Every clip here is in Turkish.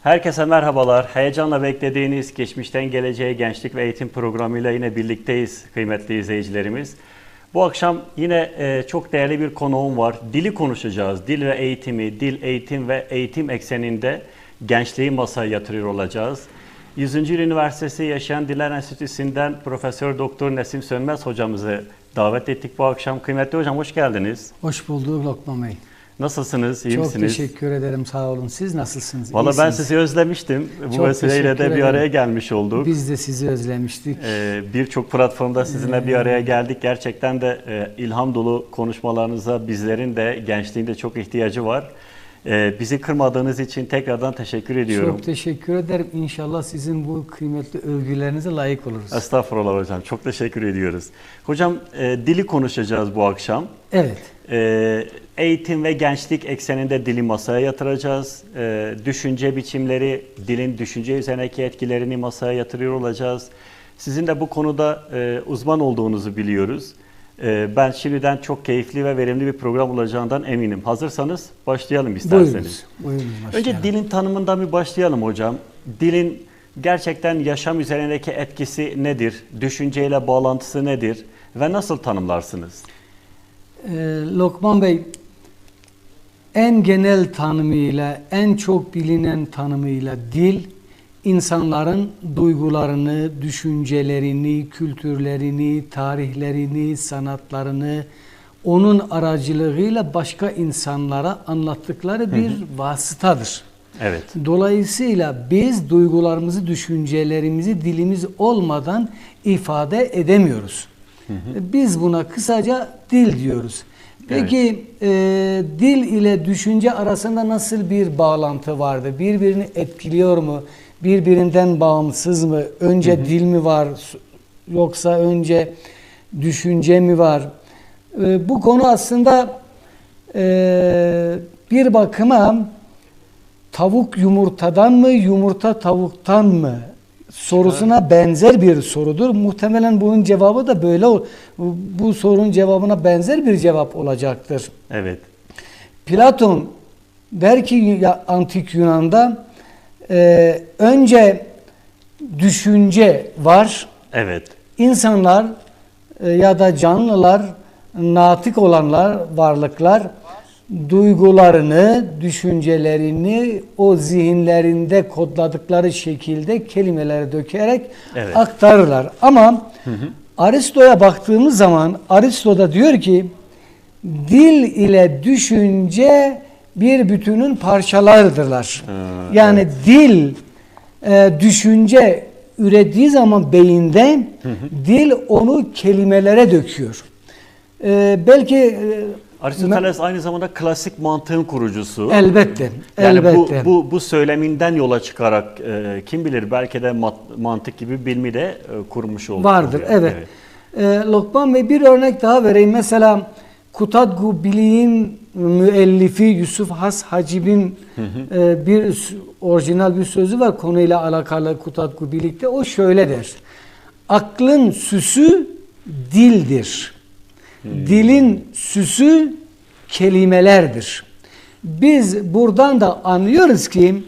Herkese merhabalar. Heyecanla beklediğiniz Geçmişten Geleceğe Gençlik ve Eğitim programıyla yine birlikteyiz kıymetli izleyicilerimiz. Bu akşam yine çok değerli bir konuğum var. Dili konuşacağız. Dil ve eğitimi, dil, eğitim ve eğitim ekseninde gençliği masaya yatırıyor olacağız. 100. Yıl Üniversitesi Yaşayan Diller Enstitüsü'nden Profesör Doktor Nesim Sönmez hocamızı davet ettik bu akşam. Kıymetli hocam hoş geldiniz. Hoş bulduk Lokman Bey. Nasılsınız? İyi Çok misiniz? teşekkür ederim. Sağ olun. Siz nasılsınız? Valla ben İyisiniz. sizi özlemiştim. Bu Çok vesileyle de teşekkür bir araya ederim. gelmiş olduk. Biz de sizi özlemiştik. Birçok platformda sizinle bir araya geldik. Gerçekten de ilham dolu konuşmalarınıza bizlerin de gençliğin de çok ihtiyacı var. Bizi kırmadığınız için tekrardan teşekkür ediyorum. Çok teşekkür ederim. İnşallah sizin bu kıymetli övgülerinize layık oluruz. Estağfurullah hocam. Çok teşekkür ediyoruz. Hocam dili konuşacağız bu akşam. Evet. Eğitim ve gençlik ekseninde dili masaya yatıracağız. Düşünce biçimleri, dilin düşünce üzerindeki etkilerini masaya yatırıyor olacağız. Sizin de bu konuda uzman olduğunuzu biliyoruz. Ben şimdiden çok keyifli ve verimli bir program olacağından eminim. Hazırsanız başlayalım isterseniz. Buyurunuz başlayalım. Önce dilin tanımından bir başlayalım hocam. Dilin gerçekten yaşam üzerindeki etkisi nedir? Düşünceyle bağlantısı nedir? Ve nasıl tanımlarsınız? Lokman Bey, en genel tanımıyla, en çok bilinen tanımıyla dil, insanların duygularını, düşüncelerini, kültürlerini, tarihlerini, sanatlarını onun aracılığıyla başka insanlara anlattıkları bir vasıtadır. Evet. Dolayısıyla biz duygularımızı, düşüncelerimizi dilimiz olmadan ifade edemiyoruz. Biz buna kısaca dil diyoruz. Peki dil ile düşünce arasında nasıl bir bağlantı vardı? Birbirini etkiliyor mu? Birbirinden bağımsız mı? Önce dil mi var yoksa önce düşünce mi var? Bu konu aslında bir bakıma tavuk yumurtadan mı, yumurta tavuktan mı sorusuna benzer bir sorudur. Muhtemelen bunun cevabı da böyle bu sorunun cevabına benzer bir cevap olacaktır. Evet. Platon der ki antik Yunan'da önce düşünce var. Evet. İnsanlar ya da canlılar, natık olanlar, varlıklar duygularını, düşüncelerini o zihinlerinde kodladıkları şekilde kelimelere dökerek aktarırlar. Ama Aristo'ya baktığımız zaman Aristo da diyor ki dil ile düşünce bir bütünün parçalarıdırlar. Yani dil düşünce ürettiği zaman beyinde dil onu kelimelere döküyor. Belki Aristoteles aynı zamanda klasik mantığın kurucusu. Elbette. Yani elbette. bu söyleminden yola çıkarak kim bilir belki de mantık gibi bilimi de kurmuş oldu. Vardır, evet. Lokman Bey bir örnek daha vereyim. Mesela Kutadgu Bilik'in müellifi Yusuf Has Hacib'in bir orijinal bir sözü var konuyla alakalı Kutadgu Bilik'te. O şöyle der. Aklın süsü dildir. Dilin süsü kelimelerdir. Biz buradan da anlıyoruz ki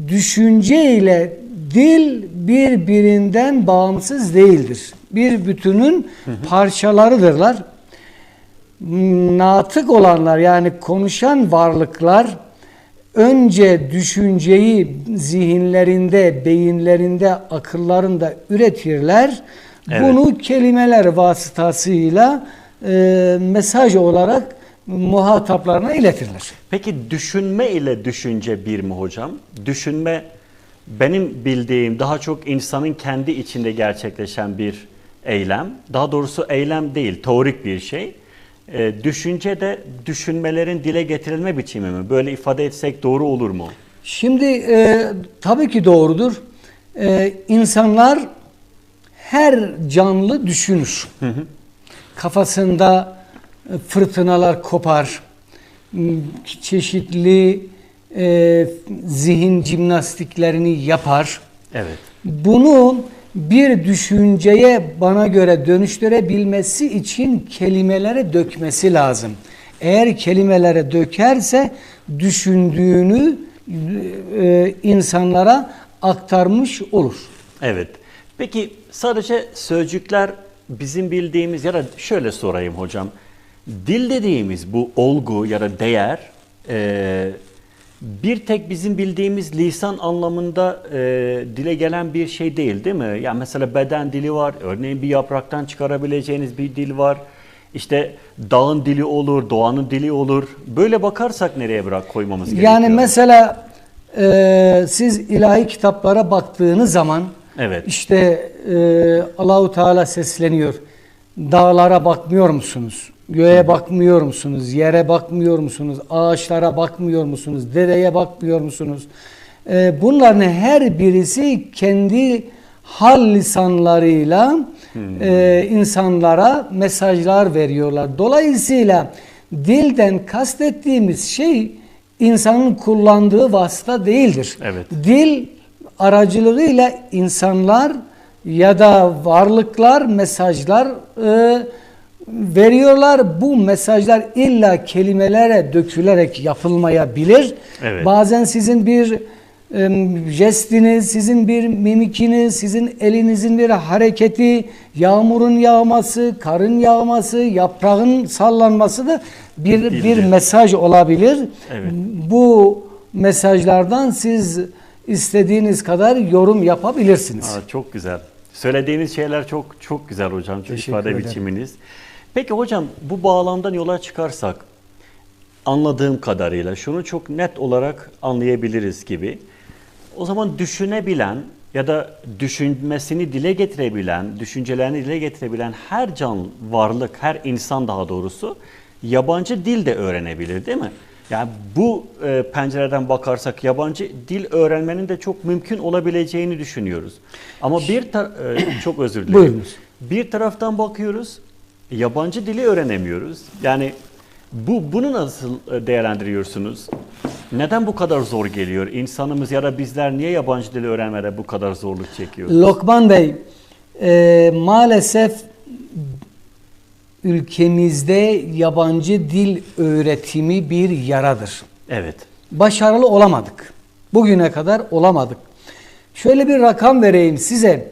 düşünce ile dil birbirinden bağımsız değildir. Bir bütünün parçalarıdırlar. Natık olanlar yani konuşan varlıklar önce düşünceyi zihinlerinde, beyinlerinde, akıllarında üretirler. Bunu kelimeler vasıtasıyla mesaj olarak muhataplarına iletirler. Peki düşünme ile düşünce bir mi hocam? Düşünme benim bildiğim daha çok insanın kendi içinde gerçekleşen bir eylem. Daha doğrusu eylem değil, teorik bir şey. Düşünce de düşünmelerin dile getirilme biçimi mi? Böyle ifade etsek doğru olur mu? Şimdi tabii ki doğrudur. İnsanlar her canlı düşünür. Kafasında fırtınalar kopar. Çeşitli zihin jimnastiklerini yapar. Evet. Bunu bir düşünceye bana göre dönüştürebilmesi için kelimelere dökmesi lazım. Eğer kelimelere dökerse düşündüğünü insanlara aktarmış olur. Evet. Peki sadece sözcükler bizim bildiğimiz ya da şöyle sorayım hocam. Dil dediğimiz bu olgu ya da değer bir tek bizim bildiğimiz lisan anlamında dile gelen bir şey değil mi? Yani mesela beden dili var, örneğin bir yapraktan çıkarabileceğiniz bir dil var. İşte dağın dili olur, doğanın dili olur. Böyle bakarsak nereye koymamız gerekiyor? Yani mesela siz ilahi kitaplara baktığınız zaman evet. işte Allahu Teala sesleniyor. Dağlara bakmıyor musunuz? Göğe bakmıyor musunuz? Yere bakmıyor musunuz? Ağaçlara bakmıyor musunuz? Dereye bakmıyor musunuz? Bunların her birisi kendi hal lisanlarıyla insanlara mesajlar veriyorlar. Dolayısıyla dilden kastettiğimiz şey insanın kullandığı vasıta değildir. Evet. Dil aracılığıyla insanlar ya da varlıklar mesajlar veriyorlar. Bu mesajlar illa kelimelere dökülerek yapılmayabilir. Evet. Bazen sizin bir jestiniz, sizin bir mimikiniz, sizin elinizin bir hareketi, yağmurun yağması, karın yağması, yaprağın sallanması da bir mesaj olabilir. Evet. Bu mesajlardan siz istediğiniz kadar yorum yapabilirsiniz. Çok güzel. Söylediğiniz şeyler çok güzel hocam. Çok Teşekkür ifade ederim. biçiminiz. Peki hocam bu bağlamdan yola çıkarsak anladığım kadarıyla şunu çok net olarak anlayabiliriz gibi. O zaman düşünebilen ya da düşünmesini dile getirebilen, düşüncelerini dile getirebilen her canlı varlık, her insan daha doğrusu yabancı dil de öğrenebilir değil mi? Yani bu pencereden bakarsak yabancı dil öğrenmenin de çok mümkün olabileceğini düşünüyoruz. Ama çok özür dilerim. Buyurunuz. Bir taraftan bakıyoruz, yabancı dili öğrenemiyoruz. Yani bunu nasıl değerlendiriyorsunuz? Neden bu kadar zor geliyor? İnsanımız ya da bizler niye yabancı dili öğrenmede bu kadar zorluk çekiyoruz? Lokman Bey, maalesef ülkemizde yabancı dil öğretimi bir yaradır. Evet. Başarılı olamadık. Bugüne kadar olamadık. Şöyle bir rakam vereyim size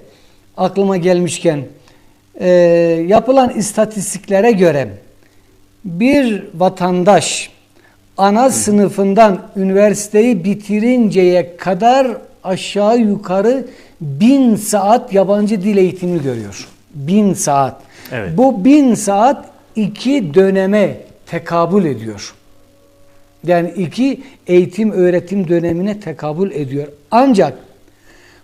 aklıma gelmişken. Yapılan istatistiklere göre bir vatandaş ana sınıfından üniversiteyi bitirinceye kadar aşağı yukarı 1000 saat yabancı dil eğitimi görüyor. 1000 saat. Evet. Bu 1000 saat 2 döneme tekabül ediyor. Yani 2 eğitim öğretim dönemine tekabül ediyor. Ancak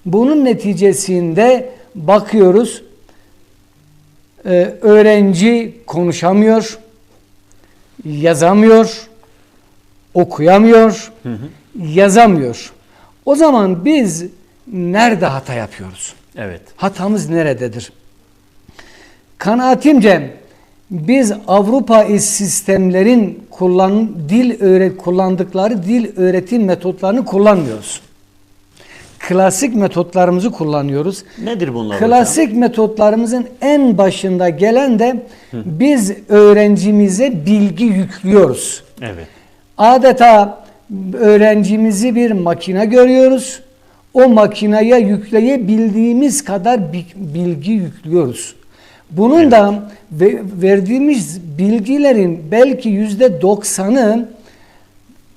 bunun neticesinde bakıyoruz öğrenci konuşamıyor, yazamıyor, okuyamıyor, yazamıyor. O zaman biz nerede hata yapıyoruz? Evet. Hatamız nerededir? Kanaatimce biz Avrupa sistemlerin kullandıkları dil öğretim metotlarını kullanmıyoruz. Klasik metotlarımızı kullanıyoruz. Nedir bunlar Klasik hocam? metotlarımızın en başında gelen de biz öğrencimize bilgi yüklüyoruz. Evet. Adeta öğrencimizi bir makine görüyoruz. O makineye yükleyebildiğimiz kadar bilgi yüklüyoruz. Bunun da verdiğimiz bilgilerin belki %90'ı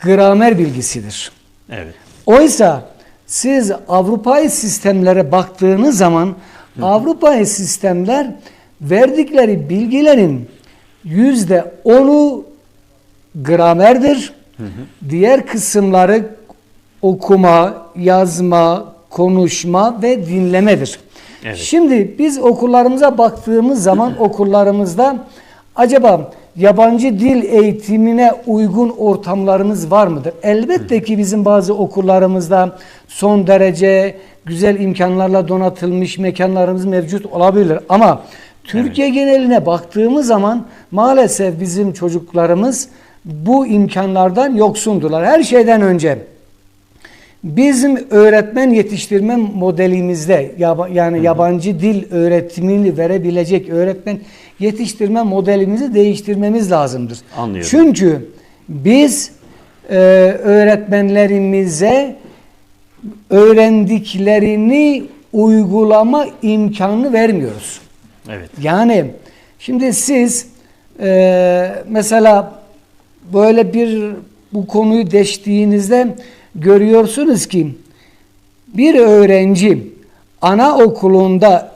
gramer bilgisidir. Evet. Oysa siz Avrupa'yı sistemlere baktığınız zaman Avrupa'yı sistemler verdikleri bilgilerin %10'u gramerdir. Diğer kısımları okuma, yazma, konuşma ve dinlemedir. Evet. Şimdi biz okullarımıza baktığımız zaman okullarımızda acaba yabancı dil eğitimine uygun ortamlarımız var mıdır? Elbette ki bizim bazı okullarımızda son derece güzel imkanlarla donatılmış mekanlarımız mevcut olabilir. Ama Türkiye geneline baktığımız zaman maalesef bizim çocuklarımız bu imkanlardan yoksundular. Her şeyden önce bizim öğretmen yetiştirme modelimizde yani yabancı dil öğretimini verebilecek öğretmen yetiştirme modelimizi değiştirmemiz lazımdır. Anlıyorum. Çünkü biz öğretmenlerimize öğrendiklerini uygulama imkanını vermiyoruz. Evet. Yani şimdi siz mesela böyle bu konuyu deştiğinizde görüyorsunuz ki bir öğrenci anaokulunda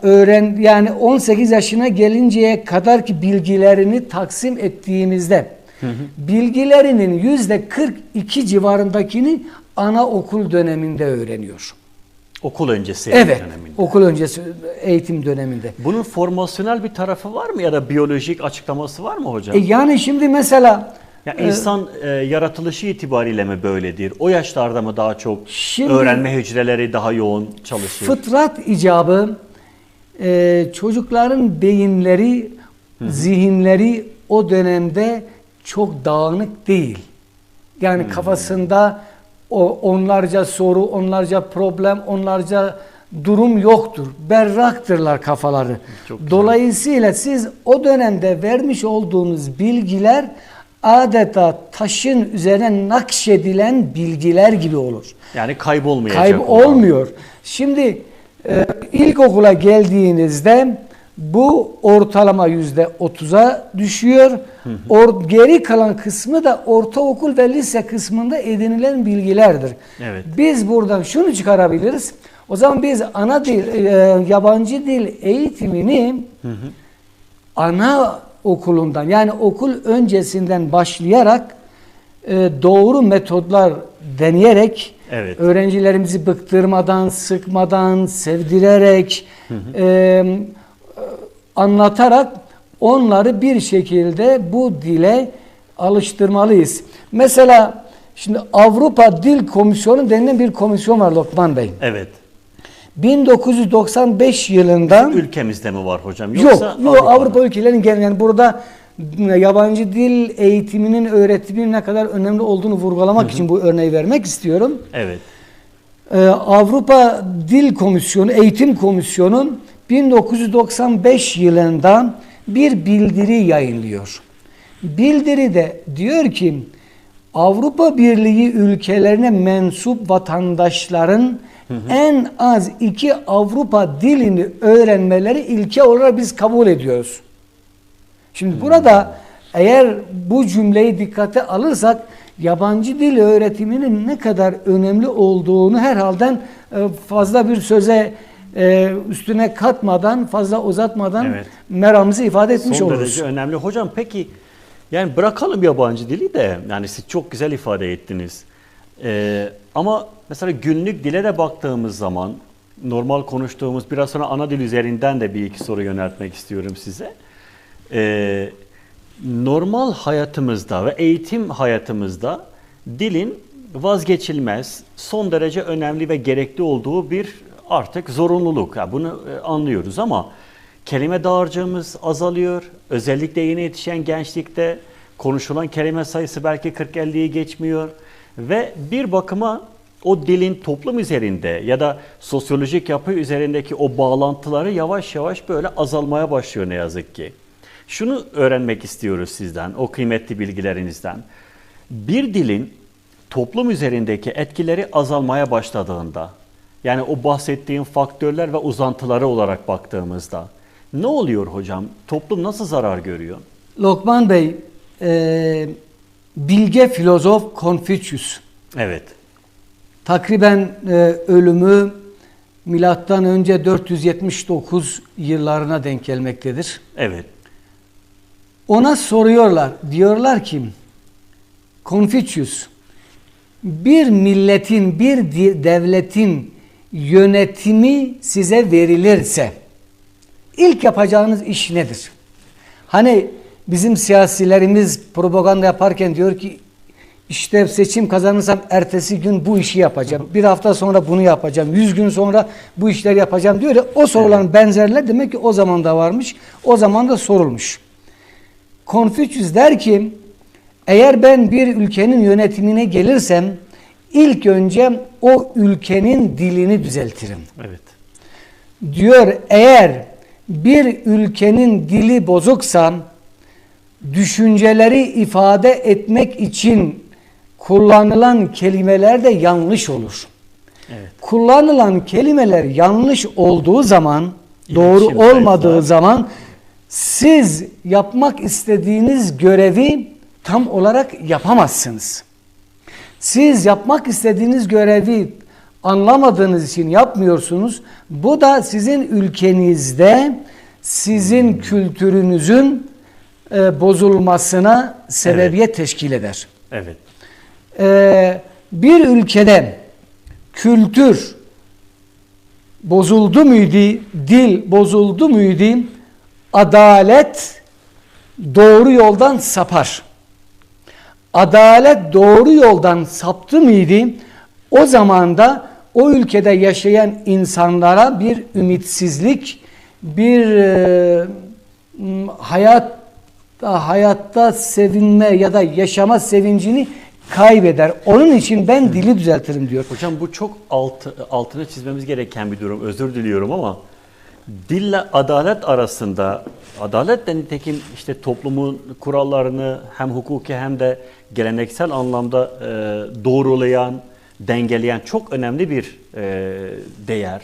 yani 18 yaşına gelinceye kadar ki bilgilerini taksim ettiğimizde bilgilerinin %42 civarındakini anaokul döneminde öğreniyor. Okul öncesi Evet, döneminde. okul öncesi eğitim döneminde. Bunun formasyonel bir tarafı var mı ya da biyolojik açıklaması var mı hocam? Yani şimdi mesela Ya insan yaratılışı itibariyle mi böyledir? O yaşlarda mı daha çok Şimdi- öğrenme hücreleri daha yoğun çalışır? fıtrat icabı çocukların beyinleri, zihinleri o dönemde çok dağınık değil. Yani kafasında onlarca soru, onlarca problem, onlarca durum yoktur. Berraktırlar kafaları. Çok güzel. Dolayısıyla siz o dönemde vermiş olduğunuz bilgiler adeta taşın üzerine nakşedilen bilgiler gibi olur. Yani kaybolmayacak. Olmuyor. Şimdi ilkokula geldiğinizde bu ortalama %30'a düşüyor. Geri kalan kısmı da ortaokul ve lise kısmında edinilen bilgilerdir. Evet. Biz buradan şunu çıkarabiliriz. O zaman biz ana dil, yabancı dil eğitimini ana okulundan yani okul öncesinden başlayarak doğru metodlar deneyerek Evet. öğrencilerimizi bıktırmadan, sıkmadan, sevdirerek, anlatarak onları bir şekilde bu dile alıştırmalıyız. Mesela şimdi Avrupa Dil Komisyonu denilen bir komisyon var Lokman Bey. Evet. 1995 yılında Ülkemizde mi var hocam? Yok, Avrupa'da? Avrupa ülkelerinin genel yani burada yabancı dil eğitiminin öğretiminin ne kadar önemli olduğunu vurgulamak için bu örneği vermek istiyorum. Evet. Avrupa Dil Komisyonu, Eğitim Komisyonu 1995 yılında bir bildiri yayınlıyor. Bildiride diyor ki Avrupa Birliği ülkelerine mensup vatandaşların en az 2 Avrupa dilini öğrenmeleri ilke olarak biz kabul ediyoruz. Şimdi burada eğer bu cümleyi dikkate alırsak yabancı dil öğretiminin ne kadar önemli olduğunu herhalde fazla bir söze üstüne katmadan, fazla uzatmadan meramımızı ifade etmiş Son oluruz. derece önemli. Hocam peki yani bırakalım yabancı dili de yani siz çok güzel ifade ettiniz. Ama mesela günlük dile de baktığımız zaman normal konuştuğumuz biraz sonra ana dil üzerinden de bir iki soru yöneltmek istiyorum size. Normal hayatımızda ve eğitim hayatımızda dilin vazgeçilmez, son derece önemli ve gerekli olduğu bir artık zorunluluk. Yani bunu anlıyoruz ama kelime dağarcığımız azalıyor. Özellikle yeni yetişen gençlikte konuşulan kelime sayısı belki 40-50'yi geçmiyor. Ve bir bakıma o dilin toplum üzerinde ya da sosyolojik yapı üzerindeki o bağlantıları yavaş yavaş böyle azalmaya başlıyor ne yazık ki. Şunu öğrenmek istiyoruz sizden, o kıymetli bilgilerinizden. Bir dilin toplum üzerindeki etkileri azalmaya başladığında, yani o bahsettiğim faktörler ve uzantıları olarak baktığımızda ne oluyor hocam? Toplum nasıl zarar görüyor? Lokman Bey, bilge filozof Konfüçyüs. Evet. Takriben ölümü milattan önce 479 yıllarına denk gelmektedir. Evet. Ona soruyorlar, diyorlar ki Konfüçyüs, bir milletin, bir devletin yönetimi size verilirse ilk yapacağınız iş nedir? Hani bizim siyasilerimiz propaganda yaparken diyor ki işte seçim kazanırsam ertesi gün bu işi yapacağım. Bir hafta sonra bunu yapacağım. 100 gün sonra bu işleri yapacağım diyor ya, o soruların benzerler demek ki o zaman da varmış. O zaman da sorulmuş. Konfüçyüs der ki eğer ben bir ülkenin yönetimine gelirsem ilk önce o ülkenin dilini düzeltirim. Evet. Diyor eğer bir ülkenin dili bozuksa düşünceleri ifade etmek için kullanılan kelimeler de yanlış olur. Evet. Kullanılan kelimeler yanlış olduğu zaman, İletişim doğru olmadığı zayıflar. zaman siz yapmak istediğiniz görevi tam olarak yapamazsınız. Siz yapmak istediğiniz görevi anlamadığınız için yapmıyorsunuz. Bu da sizin ülkenizde, sizin kültürünüzün bozulmasına sebebiyet teşkil eder. Evet. Bir ülkede kültür bozuldu muydu, dil bozuldu muydu, adalet doğru yoldan sapar. Adalet doğru yoldan saptı mıydı, o zaman da o ülkede yaşayan insanlara bir ümitsizlik, bir hayatta sevinme ya da yaşama sevincini kaybeder. Onun için ben dili düzeltirim diyor. Hocam bu çok altını çizmemiz gereken bir durum. Özür diliyorum ama dille adalet arasında, adalet de nitekim işte toplumun kurallarını hem hukuki hem de geleneksel anlamda doğrulayan, dengeleyen çok önemli bir değer.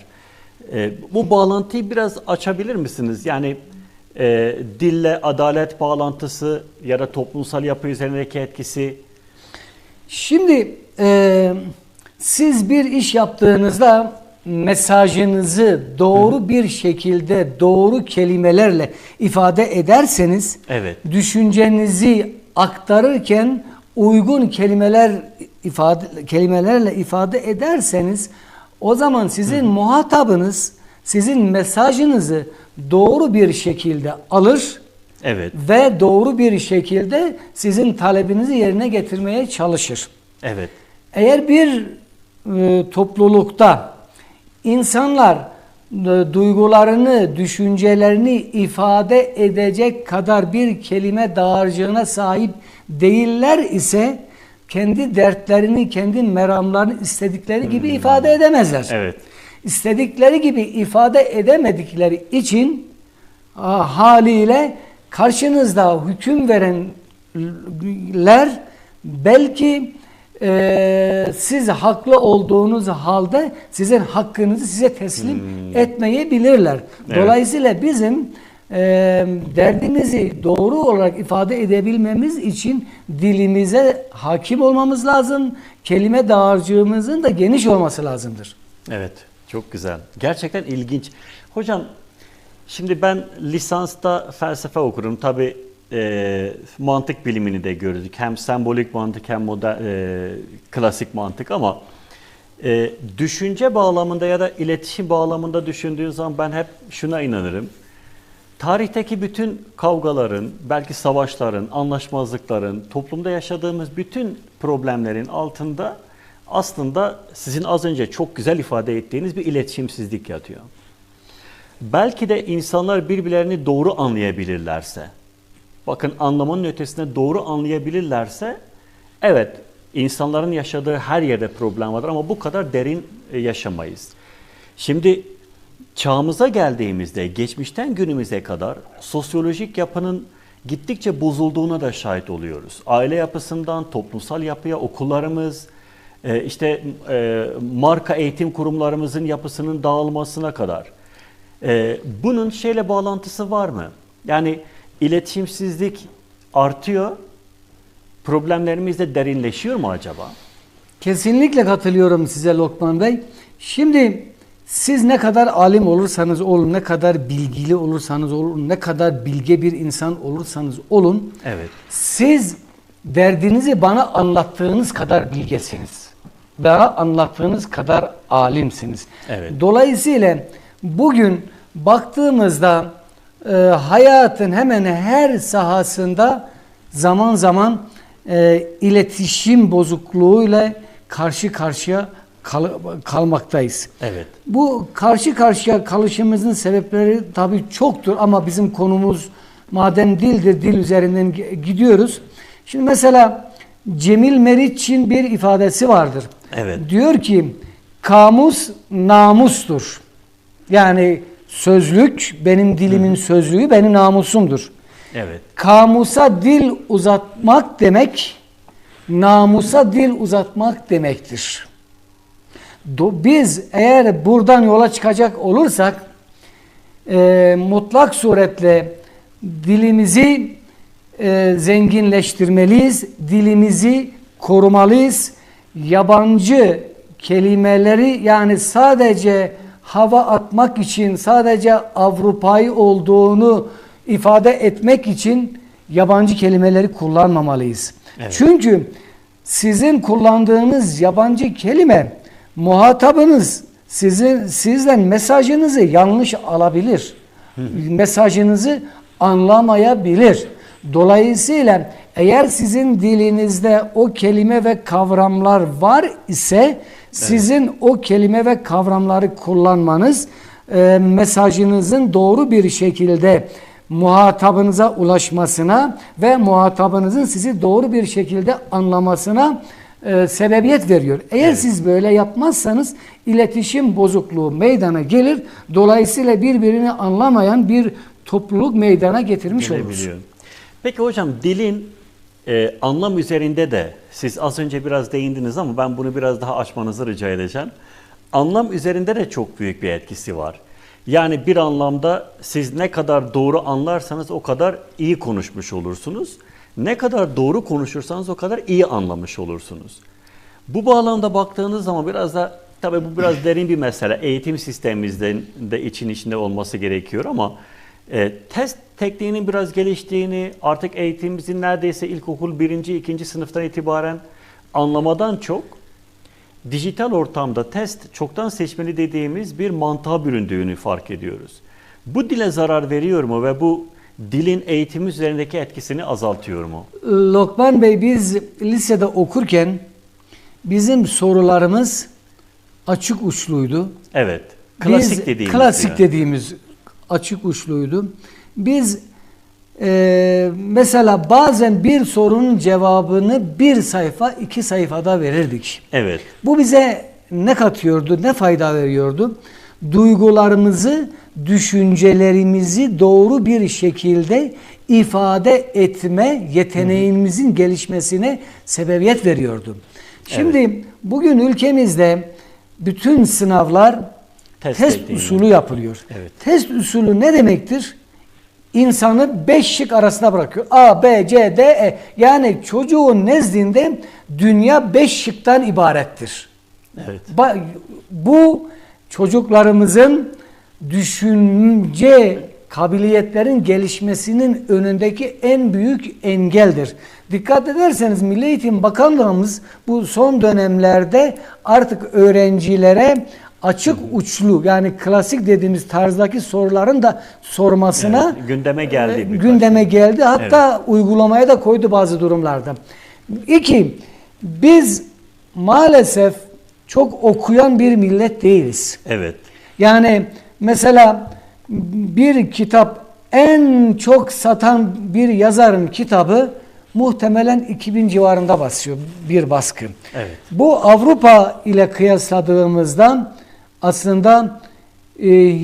Bu bağlantıyı biraz açabilir misiniz? Yani dille adalet bağlantısı ya da toplumsal yapı üzerindeki etkisi. Şimdi siz bir iş yaptığınızda mesajınızı doğru bir şekilde o kelimelerle ifade ederseniz, Evet. düşüncenizi aktarırken uygun kelimelerle ifade ederseniz, o zaman sizin muhatabınız sizin mesajınızı doğru bir şekilde alır. Evet. Ve doğru bir şekilde sizin talebinizi yerine getirmeye çalışır. Evet. Eğer bir toplulukta insanlar duygularını, düşüncelerini ifade edecek kadar bir kelime dağarcığına sahip değiller ise, kendi dertlerini, kendi meramlarını istedikleri gibi ifade edemezler. Evet. İstedikleri gibi ifade edemedikleri için haliyle karşınızda hüküm verenler belki siz haklı olduğunuz halde sizin hakkınızı size teslim etmeyebilirler. Evet. Dolayısıyla bizim derdimizi doğru olarak ifade edebilmemiz için dilimize hakim olmamız lazım. Kelime dağarcığımızın da geniş olması lazımdır. Evet. Çok güzel. Gerçekten ilginç. Hocam şimdi ben lisansta felsefe okurum. Tabii mantık bilimini de gördük. Hem sembolik mantık hem klasik mantık ama düşünce bağlamında ya da iletişim bağlamında düşündüğün zaman ben hep şuna inanırım. Tarihteki bütün kavgaların, belki savaşların, anlaşmazlıkların, toplumda yaşadığımız bütün problemlerin altında aslında sizin az önce çok güzel ifade ettiğiniz bir iletişimsizlik yatıyor. Belki de insanlar birbirlerini doğru anlayabilirlerse, bakın anlamanın ötesinde doğru anlayabilirlerse, evet insanların yaşadığı her yerde problem vardır ama bu kadar derin yaşamayız. Şimdi çağımıza geldiğimizde geçmişten günümüze kadar sosyolojik yapının gittikçe bozulduğuna da şahit oluyoruz. Aile yapısından toplumsal yapıya, okullarımız, marka eğitim kurumlarımızın yapısının dağılmasına kadar. Bunun şeyle bağlantısı var mı? Yani iletişimsizlik artıyor, problemlerimiz de derinleşiyor mu acaba? Kesinlikle katılıyorum size Lokman Bey. Şimdi siz ne kadar alim olursanız olun, ne kadar bilgili olursanız olun, ne kadar bilge bir insan olursanız olun, Evet. siz derdinizi bana anlattığınız kadar bilgesiniz. Bana anlattığınız kadar alimsiniz. Evet. Dolayısıyla bugün baktığımızda hayatın hemen her sahasında zaman zaman iletişim bozukluğuyla karşı karşıya kalmaktayız. Evet. Bu karşı karşıya kalışımızın sebepleri tabii çoktur ama bizim konumuz madem dildir, dil üzerinden gidiyoruz. Şimdi mesela Cemil Meriç'in bir ifadesi vardır. Evet. Diyor ki kamus namustur. Yani sözlük benim dilimin sözlüğü, benim namusumdur. Evet. Kamusa dil uzatmak demek namusa dil uzatmak demektir. Biz eğer buradan yola çıkacak olursak mutlak suretle dilimizi zenginleştirmeliyiz, dilimizi korumalıyız. Yabancı kelimeleri, yani sadece hava atmak için, sadece Avrupa'yı olduğunu ifade etmek için yabancı kelimeleri kullanmamalıyız. Evet. Çünkü sizin kullandığınız yabancı kelime, muhatabınız sizden mesajınızı yanlış alabilir. Mesajınızı anlamayabilir. Dolayısıyla eğer sizin dilinizde o kelime ve kavramlar var ise sizin o kelime ve kavramları kullanmanız mesajınızın doğru bir şekilde muhatabınıza ulaşmasına ve muhatabınızın sizi doğru bir şekilde anlamasına sebebiyet veriyor. Eğer siz böyle yapmazsanız iletişim bozukluğu meydana gelir. Dolayısıyla birbirini anlamayan bir topluluk meydana getirmiş oluruz. Peki hocam, dilin anlam üzerinde de siz az önce biraz değindiniz ama ben bunu biraz daha açmanızı rica edeceğim. Anlam üzerinde de çok büyük bir etkisi var. Yani bir anlamda siz ne kadar doğru anlarsanız o kadar iyi konuşmuş olursunuz. Ne kadar doğru konuşursanız o kadar iyi anlamış olursunuz. Bu bağlamda baktığınız zaman biraz da, tabii bu biraz derin bir mesele. Eğitim sistemimizde de içinde olması gerekiyor ama test tekniğinin biraz geliştiğini, artık eğitimimizin neredeyse ilkokul 1. 2. sınıftan itibaren anlamadan çok dijital ortamda test çoktan seçmeli dediğimiz bir mantığa büründüğünü fark ediyoruz. Bu dile zarar veriyor mu ve bu dilin eğitim üzerindeki etkisini azaltıyor mu? Lokman Bey, biz lisede okurken bizim sorularımız açık uçluydu. Evet. Klasik dediğimiz açık uçluydu. Biz mesela bazen bir sorunun cevabını 1 sayfa 2 sayfada verirdik. Evet. Bu bize ne katıyordu, ne fayda veriyordu? Duygularımızı, düşüncelerimizi doğru bir şekilde ifade etme yeteneğimizin gelişmesine sebebiyet veriyordu. Şimdi bugün ülkemizde bütün sınavlar test usulü yapılıyor. Evet. Test usulü ne demektir? İnsanı 5 şık arasında bırakıyor. A, B, C, D, E. Yani çocuğun nezdinde dünya 5 şıktan ibarettir. Evet. Bu çocuklarımızın düşünce kabiliyetlerin gelişmesinin önündeki en büyük engeldir. Dikkat ederseniz Milli Eğitim Bakanlığımız bu son dönemlerde artık öğrencilere açık uçlu, yani klasik dediğimiz tarzdaki soruların da sormasına gündeme geldi. Gündeme geldi. Hatta uygulamaya da koydu bazı durumlarda. 2. Biz maalesef çok okuyan bir millet değiliz. Evet. Yani mesela bir kitap, en çok satan bir yazarın kitabı muhtemelen 2000 civarında basıyor bir baskı. Evet. Bu Avrupa ile kıyasladığımızda aslında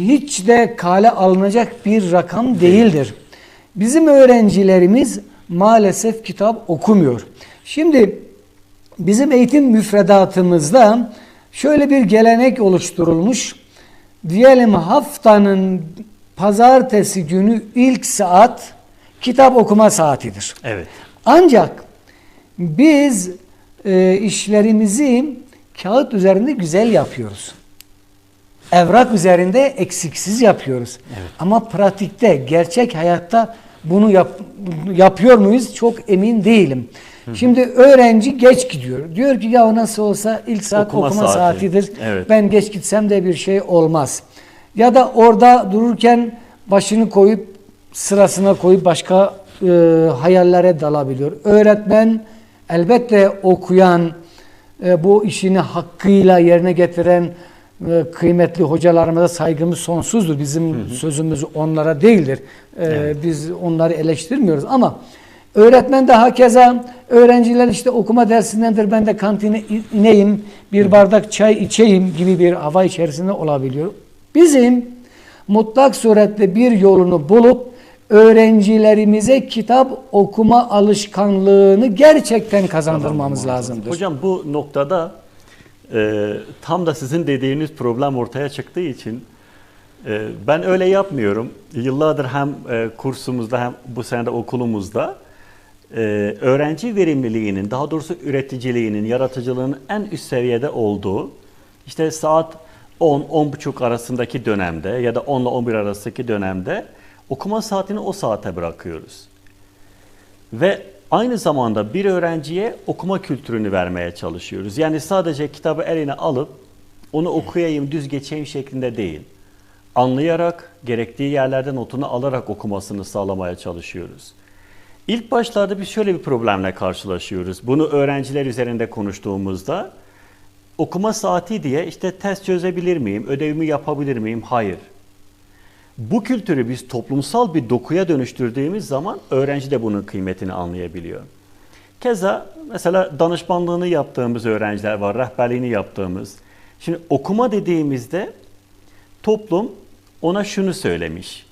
hiç de kale alınacak bir rakam değildir. Bizim öğrencilerimiz maalesef kitap okumuyor. Şimdi bizim eğitim müfredatımızda şöyle bir gelenek oluşturulmuş. Diyelim haftanın pazartesi günü ilk saat kitap okuma saatidir. Evet. Ancak biz işlerimizi kağıt üzerinde güzel yapıyoruz. Evrak üzerinde eksiksiz yapıyoruz. Evet. Ama pratikte, gerçek hayatta bunu yapıyor muyuz? Çok emin değilim. Şimdi öğrenci geç gidiyor. Diyor ki ya nasıl olsa ilk saat okuma saatidir. Evet. Ben geç gitsem de bir şey olmaz. Ya da orada dururken başını koyup sırasına koyup başka hayallere dalabiliyor. Öğretmen elbette okuyan, bu işini hakkıyla yerine getiren kıymetli hocalarımıza saygımız sonsuzdur. Bizim sözümüz onlara değildir. Evet. Biz onları eleştirmiyoruz ama öğretmen de hakeza, öğrenciler işte okuma dersindendir, ben de kantine ineyim, bir bardak çay içeyim gibi bir hava içerisinde olabiliyor. Bizim mutlak suretle bir yolunu bulup öğrencilerimize kitap okuma alışkanlığını gerçekten kazandırmamız lazımdır. Hocam bu noktada tam da sizin dediğiniz problem ortaya çıktığı için ben öyle yapmıyorum. Yıllardır hem kursumuzda hem bu sene de okulumuzda öğrenci verimliliğinin, daha doğrusu üreticiliğinin, yaratıcılığının en üst seviyede olduğu, işte saat 10-10.30 arasındaki dönemde ya da 10 ile 11 arasındaki dönemde okuma saatini o saate bırakıyoruz. Ve aynı zamanda bir öğrenciye okuma kültürünü vermeye çalışıyoruz. Yani sadece kitabı eline alıp onu okuyayım, düz geçeyim şeklinde değil. Anlayarak, gerektiği yerlerden notunu alarak okumasını sağlamaya çalışıyoruz. İlk başlarda biz şöyle bir problemle karşılaşıyoruz. Bunu öğrenciler üzerinde konuştuğumuzda okuma saati diye işte test çözebilir miyim, ödevimi yapabilir miyim? Hayır. Bu kültürü biz toplumsal bir dokuya dönüştürdüğümüz zaman öğrenci de bunun kıymetini anlayabiliyor. Keza mesela danışmanlığını yaptığımız öğrenciler var, rehberliğini yaptığımız. Şimdi okuma dediğimizde toplum ona şunu söylemiş.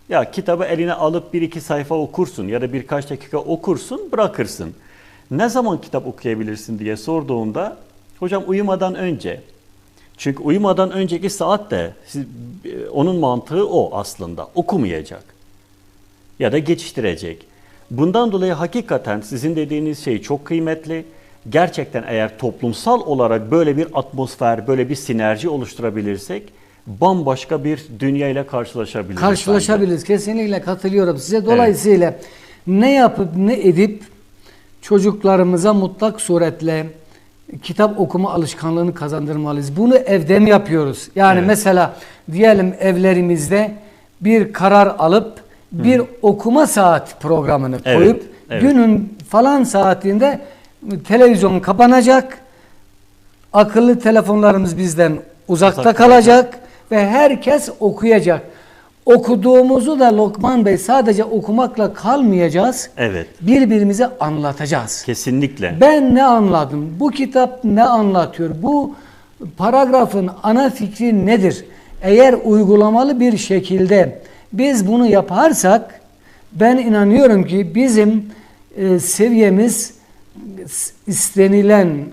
Ya kitabı eline alıp 1-2 sayfa okursun ya da birkaç dakika okursun, bırakırsın. Ne zaman kitap okuyabilirsin diye sorduğunda hocam uyumadan önce. Çünkü uyumadan önceki saat de onun mantığı o aslında. Okumayacak. Ya da geçiştirecek. Bundan dolayı hakikaten sizin dediğiniz şey çok kıymetli. Gerçekten eğer toplumsal olarak böyle bir atmosfer, böyle bir sinerji oluşturabilirsek bambaşka bir dünyayla karşılaşabiliriz. Karşılaşabiliriz. Kesinlikle katılıyorum size. Dolayısıyla ne yapıp ne edip çocuklarımıza mutlak suretle kitap okuma alışkanlığını kazandırmalıyız. Bunu evde mi yapıyoruz? Yani mesela diyelim evlerimizde bir karar alıp bir okuma saat programını koyup günün falan saatinde televizyon kapanacak, akıllı telefonlarımız bizden uzakta kalacak ve herkes okuyacak. Okuduğumuzu da Lokman Bey sadece okumakla kalmayacağız. Birbirimize anlatacağız. Kesinlikle. Ben ne anladım? Bu kitap ne anlatıyor? Bu paragrafın ana fikri nedir? Eğer uygulamalı bir şekilde biz bunu yaparsak ben inanıyorum ki bizim seviyemiz istenilen,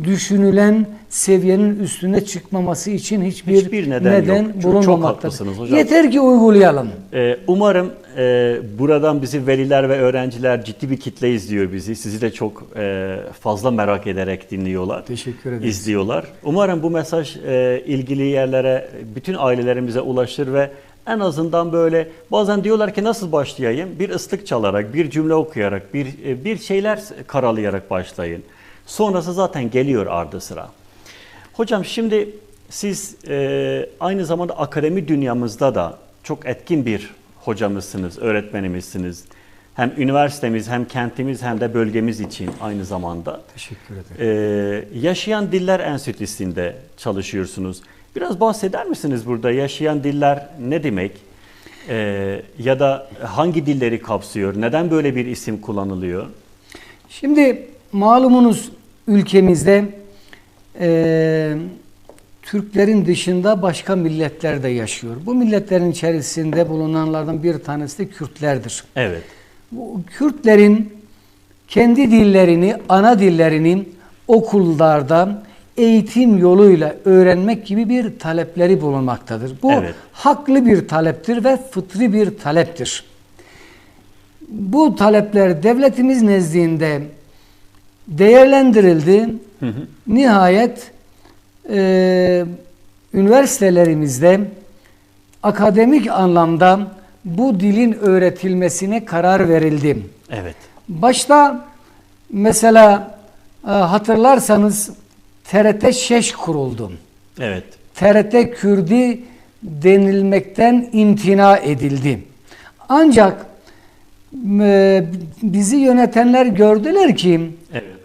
düşünülen seviyenin üstüne çıkmaması için hiçbir neden bulunmamaktadır. Yeter ki uygulayalım. Umarım buradan bizi veliler ve öğrenciler ciddi bir kitle izliyor bizi. Sizi de çok fazla merak ederek dinliyorlar. Teşekkür ederiz. İzliyorlar. Umarım bu mesaj ilgili yerlere, bütün ailelerimize ulaşır ve en azından böyle bazen diyorlar ki nasıl başlayayım? Bir ıslık çalarak, bir cümle okuyarak, bir şeyler karalayarak başlayın. Sonrası zaten geliyor ardı sıra. Hocam şimdi siz aynı zamanda akademi dünyamızda da çok etkin bir hocamızsınız, öğretmenimizsiniz. Hem üniversitemiz, hem kentimiz, hem de bölgemiz için aynı zamanda. Teşekkür ederim. Yaşayan Diller Enstitüsü'nde çalışıyorsunuz. Biraz bahseder misiniz burada? Yaşayan diller ne demek? Ya da hangi dilleri kapsıyor? Neden böyle bir isim kullanılıyor? Şimdi malumunuz ülkemizde Türklerin dışında başka milletler de yaşıyor. Bu milletlerin içerisinde bulunanlardan bir tanesi de Kürtlerdir. Evet. Bu Kürtlerin kendi dillerini, ana dillerini okullarda eğitim yoluyla öğrenmek gibi bir talepleri bulunmaktadır. Bu haklı bir taleptir ve fıtri bir taleptir. Bu talepler devletimiz nezdinde değerlendirildi. Nihayet üniversitelerimizde akademik anlamda bu dilin öğretilmesine karar verildi. Evet. Başta mesela hatırlarsanız TRT Şeş kuruldu. Evet. TRT Kürdi denilmekten imtina edildi. Ancak bizi yönetenler gördüler ki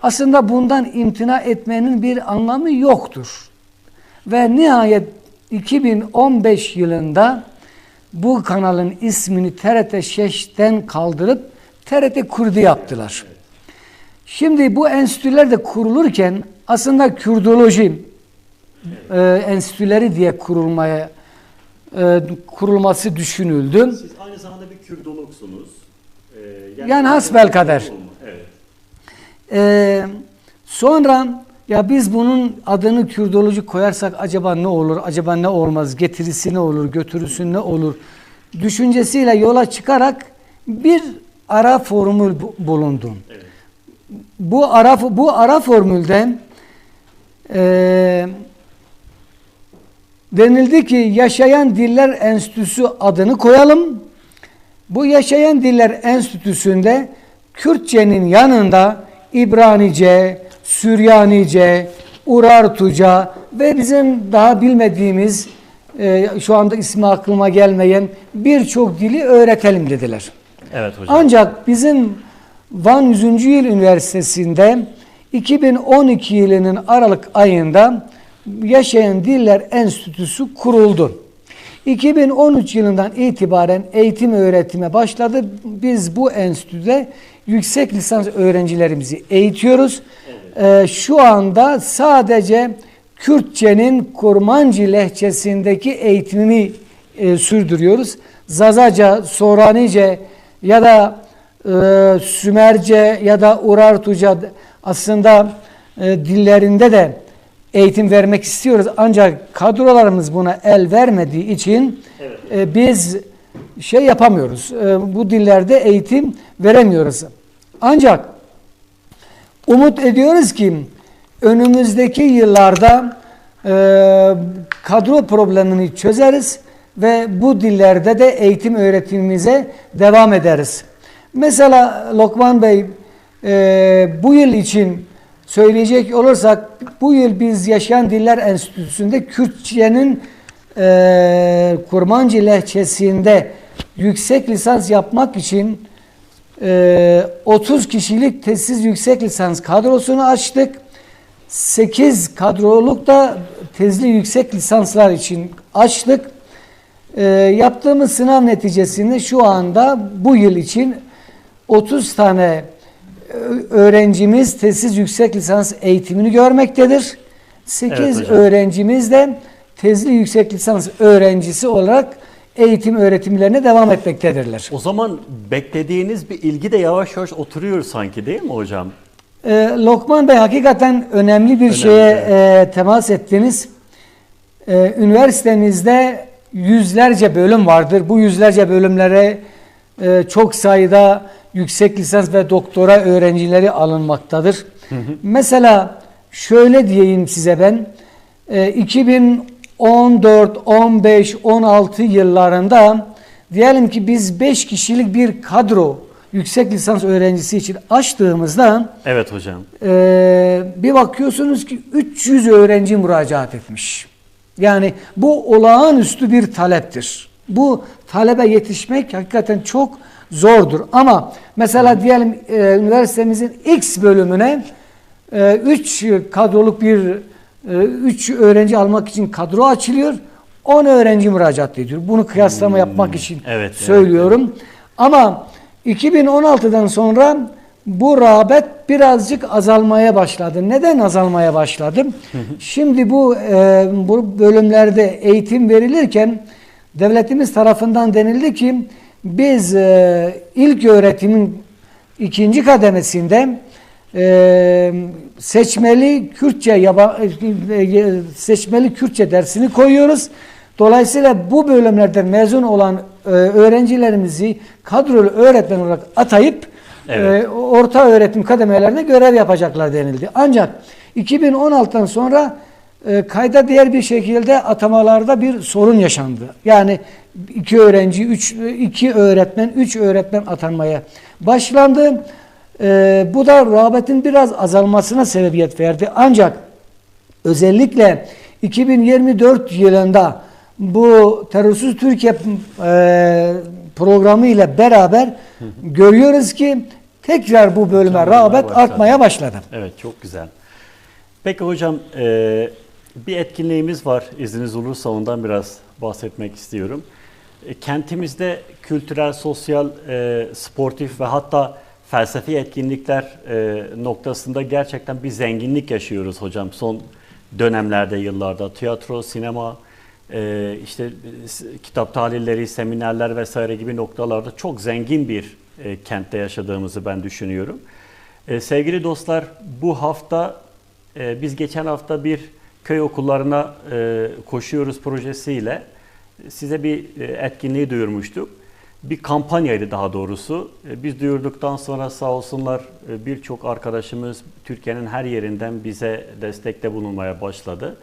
aslında bundan imtina etmenin bir anlamı yoktur. Ve nihayet 2015 yılında bu kanalın ismini TRT Şeş'ten kaldırıp TRT Kürdi yaptılar. Şimdi bu enstitüler de kurulurken aslında Kürdoloji enstitüleri diye kurulmaya kurulması düşünüldü. Siz aynı zamanda bir Kürdologsunuz. Yani hasbelkader. Evet. Sonra ya biz bunun adını Kürdoloji koyarsak acaba ne olur, acaba ne olmaz, getirisi ne olur, götürüsü ne olur düşüncesiyle yola çıkarak bir ara formül bulundu. Evet. Bu ara formülden denildi ki Yaşayan Diller Enstitüsü adını koyalım. Bu Yaşayan Diller Enstitüsü'nde Kürtçenin yanında İbranice, Süryanice, Urartuca ve bizim daha bilmediğimiz şu anda ismi aklıma gelmeyen birçok dili öğretelim dediler. Evet hocam. Ancak bizim Van 100. Yıl Üniversitesi'nde 2012 yılının Aralık ayında Yaşayan Diller Enstitüsü kuruldu. 2013 yılından itibaren eğitim öğretime başladı. Biz bu enstitüde yüksek lisans öğrencilerimizi eğitiyoruz. Evet. Şu anda sadece Kürtçenin Kurmancı lehçesindeki eğitimini sürdürüyoruz. Zazaca, Soranice ya da Sümerce ya da Urartuca aslında dillerinde de eğitim vermek istiyoruz. Ancak kadrolarımız buna el vermediği için evet. Biz şey yapamıyoruz. Bu dillerde eğitim veremiyoruz. Ancak umut ediyoruz ki önümüzdeki yıllarda kadro problemini çözeriz ve bu dillerde de eğitim öğretimimize devam ederiz. Mesela Lokman Bey bu yıl için söyleyecek olursak bu yıl biz Yaşayan Diller Enstitüsü'nde Kürtçenin Kurmancı lehçesinde yüksek lisans yapmak için 30 kişilik tesis yüksek lisans kadrosunu açtık. 8 kadroluk da tezli yüksek lisanslar için açtık. Yaptığımız sınav neticesinde şu anda bu yıl için 30 tane öğrencimiz tesis yüksek lisans eğitimini görmektedir. 8 evet öğrencimiz de tezli yüksek lisans öğrencisi olarak eğitim öğretimlerine devam etmektedirler. O zaman beklediğiniz bir ilgi de yavaş yavaş oturuyor sanki, değil mi hocam? Lokman Bey, hakikaten önemli bir şeye temas ettiniz. Üniversitemizde yüzlerce bölüm vardır. Bu yüzlerce bölümlere çok sayıda yüksek lisans ve doktora öğrencileri alınmaktadır. Hı hı. Mesela şöyle diyeyim size ben, 2014, 15, 16 yıllarında diyelim ki biz 5 kişilik bir kadro yüksek lisans öğrencisi için açtığımızda evet hocam. Bir bakıyorsunuz ki 300 öğrenci müracaat etmiş. Yani bu olağanüstü bir taleptir. Bu talebe yetişmek hakikaten çok zordur. Ama mesela diyelim üniversitemizin X bölümüne 3 kadroluk bir 3 öğrenci almak için kadro açılıyor. 10 öğrenci müracaat ediyor. Bunu kıyaslama yapmak için söylüyorum. Evet. Ama 2016'dan sonra bu rağbet birazcık azalmaya başladı. Neden azalmaya başladı? Şimdi bu bölümlerde eğitim verilirken devletimiz tarafından denildi ki biz ilk öğretimin 2. kademesinde seçmeli Kürtçe dersini koyuyoruz. Dolayısıyla bu bölümlerden mezun olan öğrencilerimizi kadrolu öğretmen olarak atayıp orta öğretim kademelerine görev yapacaklar denildi. Ancak 2016'dan sonra kayda değer bir şekilde atamalarda bir sorun yaşandı. Yani 2 öğrenci, 2 öğretmen, 3 öğretmen atanmaya başlandı. Bu da rağbetin biraz azalmasına sebebiyet verdi. Ancak özellikle 2024 yılında bu Terörsüz Türkiye programı ile beraber görüyoruz ki tekrar bu bölüme rağbet artmaya başladı. Evet, çok güzel. Peki hocam, bir etkinliğimiz var. İzniniz olursa ondan biraz bahsetmek istiyorum. Kentimizde kültürel, sosyal, sportif ve hatta felsefi etkinlikler noktasında gerçekten bir zenginlik yaşıyoruz hocam. Son dönemlerde, yıllarda tiyatro, sinema, işte kitap tahlilleri, seminerler vesaire gibi noktalarda çok zengin bir kentte yaşadığımızı ben düşünüyorum. Sevgili dostlar, bu hafta biz geçen hafta bir köy okullarına koşuyoruz projesiyle size bir etkinliği duyurmuştuk. Bir kampanyaydı daha doğrusu. Biz duyurduktan sonra sağ olsunlar birçok arkadaşımız Türkiye'nin her yerinden bize destekte bulunmaya başladı.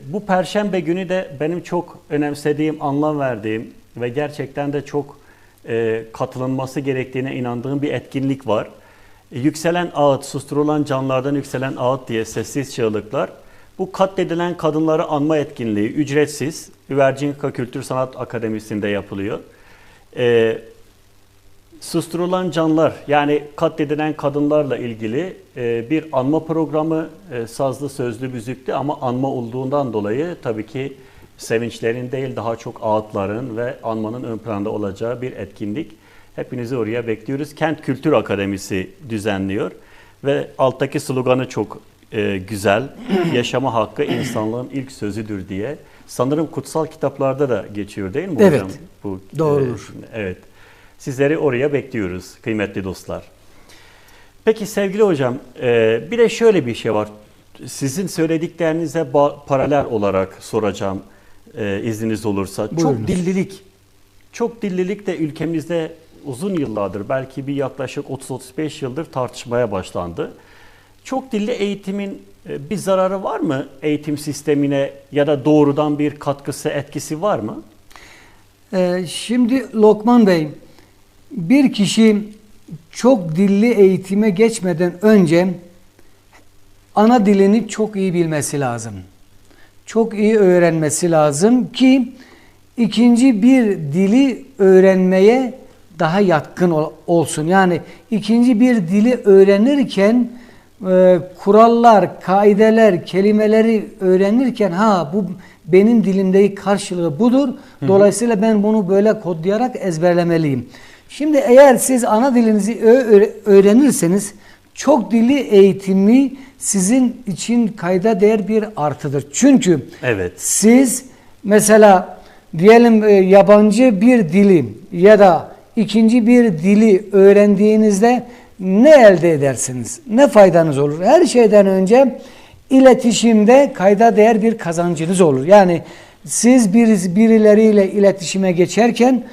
Bu Perşembe günü de benim çok önemsediğim, anlam verdiğim ve gerçekten de çok katılınması gerektiğine inandığım bir etkinlik var. Yükselen Ağıt, Susturulan Canlardan Yükselen Ağıt diye sessiz çığlıklar. Bu katledilen kadınları anma etkinliği ücretsiz Üvercinka Kültür Sanat Akademisi'nde yapılıyor. Susturulan Canlar, yani katledilen kadınlarla ilgili bir anma programı, sazlı, sözlü, müzikli ama anma olduğundan dolayı tabii ki sevinçlerin değil daha çok ağıtların ve anmanın ön planda olacağı bir etkinlik. Hepinizi oraya bekliyoruz. Kent Kültür Akademisi düzenliyor ve alttaki sloganı çok güzel. Yaşama hakkı insanlığın ilk sözüdür diye. Sanırım kutsal kitaplarda da geçiyor değil mi hocam? Evet. Bu, doğrudur. Evet. Sizleri oraya bekliyoruz kıymetli dostlar. Peki sevgili hocam, bir de şöyle bir şey var. Sizin söylediklerinize paralel olarak soracağım izniniz olursa. Buyurunuz. Çok dillilik. Çok dillilik de ülkemizde uzun yıllardır, belki bir yaklaşık 30-35 yıldır tartışmaya başlandı. Çok dilli eğitimin bir zararı var mı eğitim sistemine ya da doğrudan bir katkısı, etkisi var mı? Şimdi Lokman Bey, bir kişi çok dilli eğitime geçmeden önce ana dilini çok iyi bilmesi lazım. Çok iyi öğrenmesi lazım ki ikinci bir dili öğrenmeye daha yatkın olsun. Yani ikinci bir dili öğrenirken kurallar, kaideler, kelimeleri öğrenirken bu benim dilimdeki karşılığı budur. Dolayısıyla ben bunu böyle kodlayarak ezberlemeliyim. Şimdi eğer siz ana dilinizi öğrenirseniz çok dilli eğitimi sizin için kayda değer bir artıdır. Çünkü siz mesela diyelim yabancı bir dili ya da ikinci bir dili öğrendiğinizde ne elde edersiniz? Ne faydanız olur? Her şeyden önce iletişimde kayda değer bir kazancınız olur. Yani siz birileriyle iletişime geçerken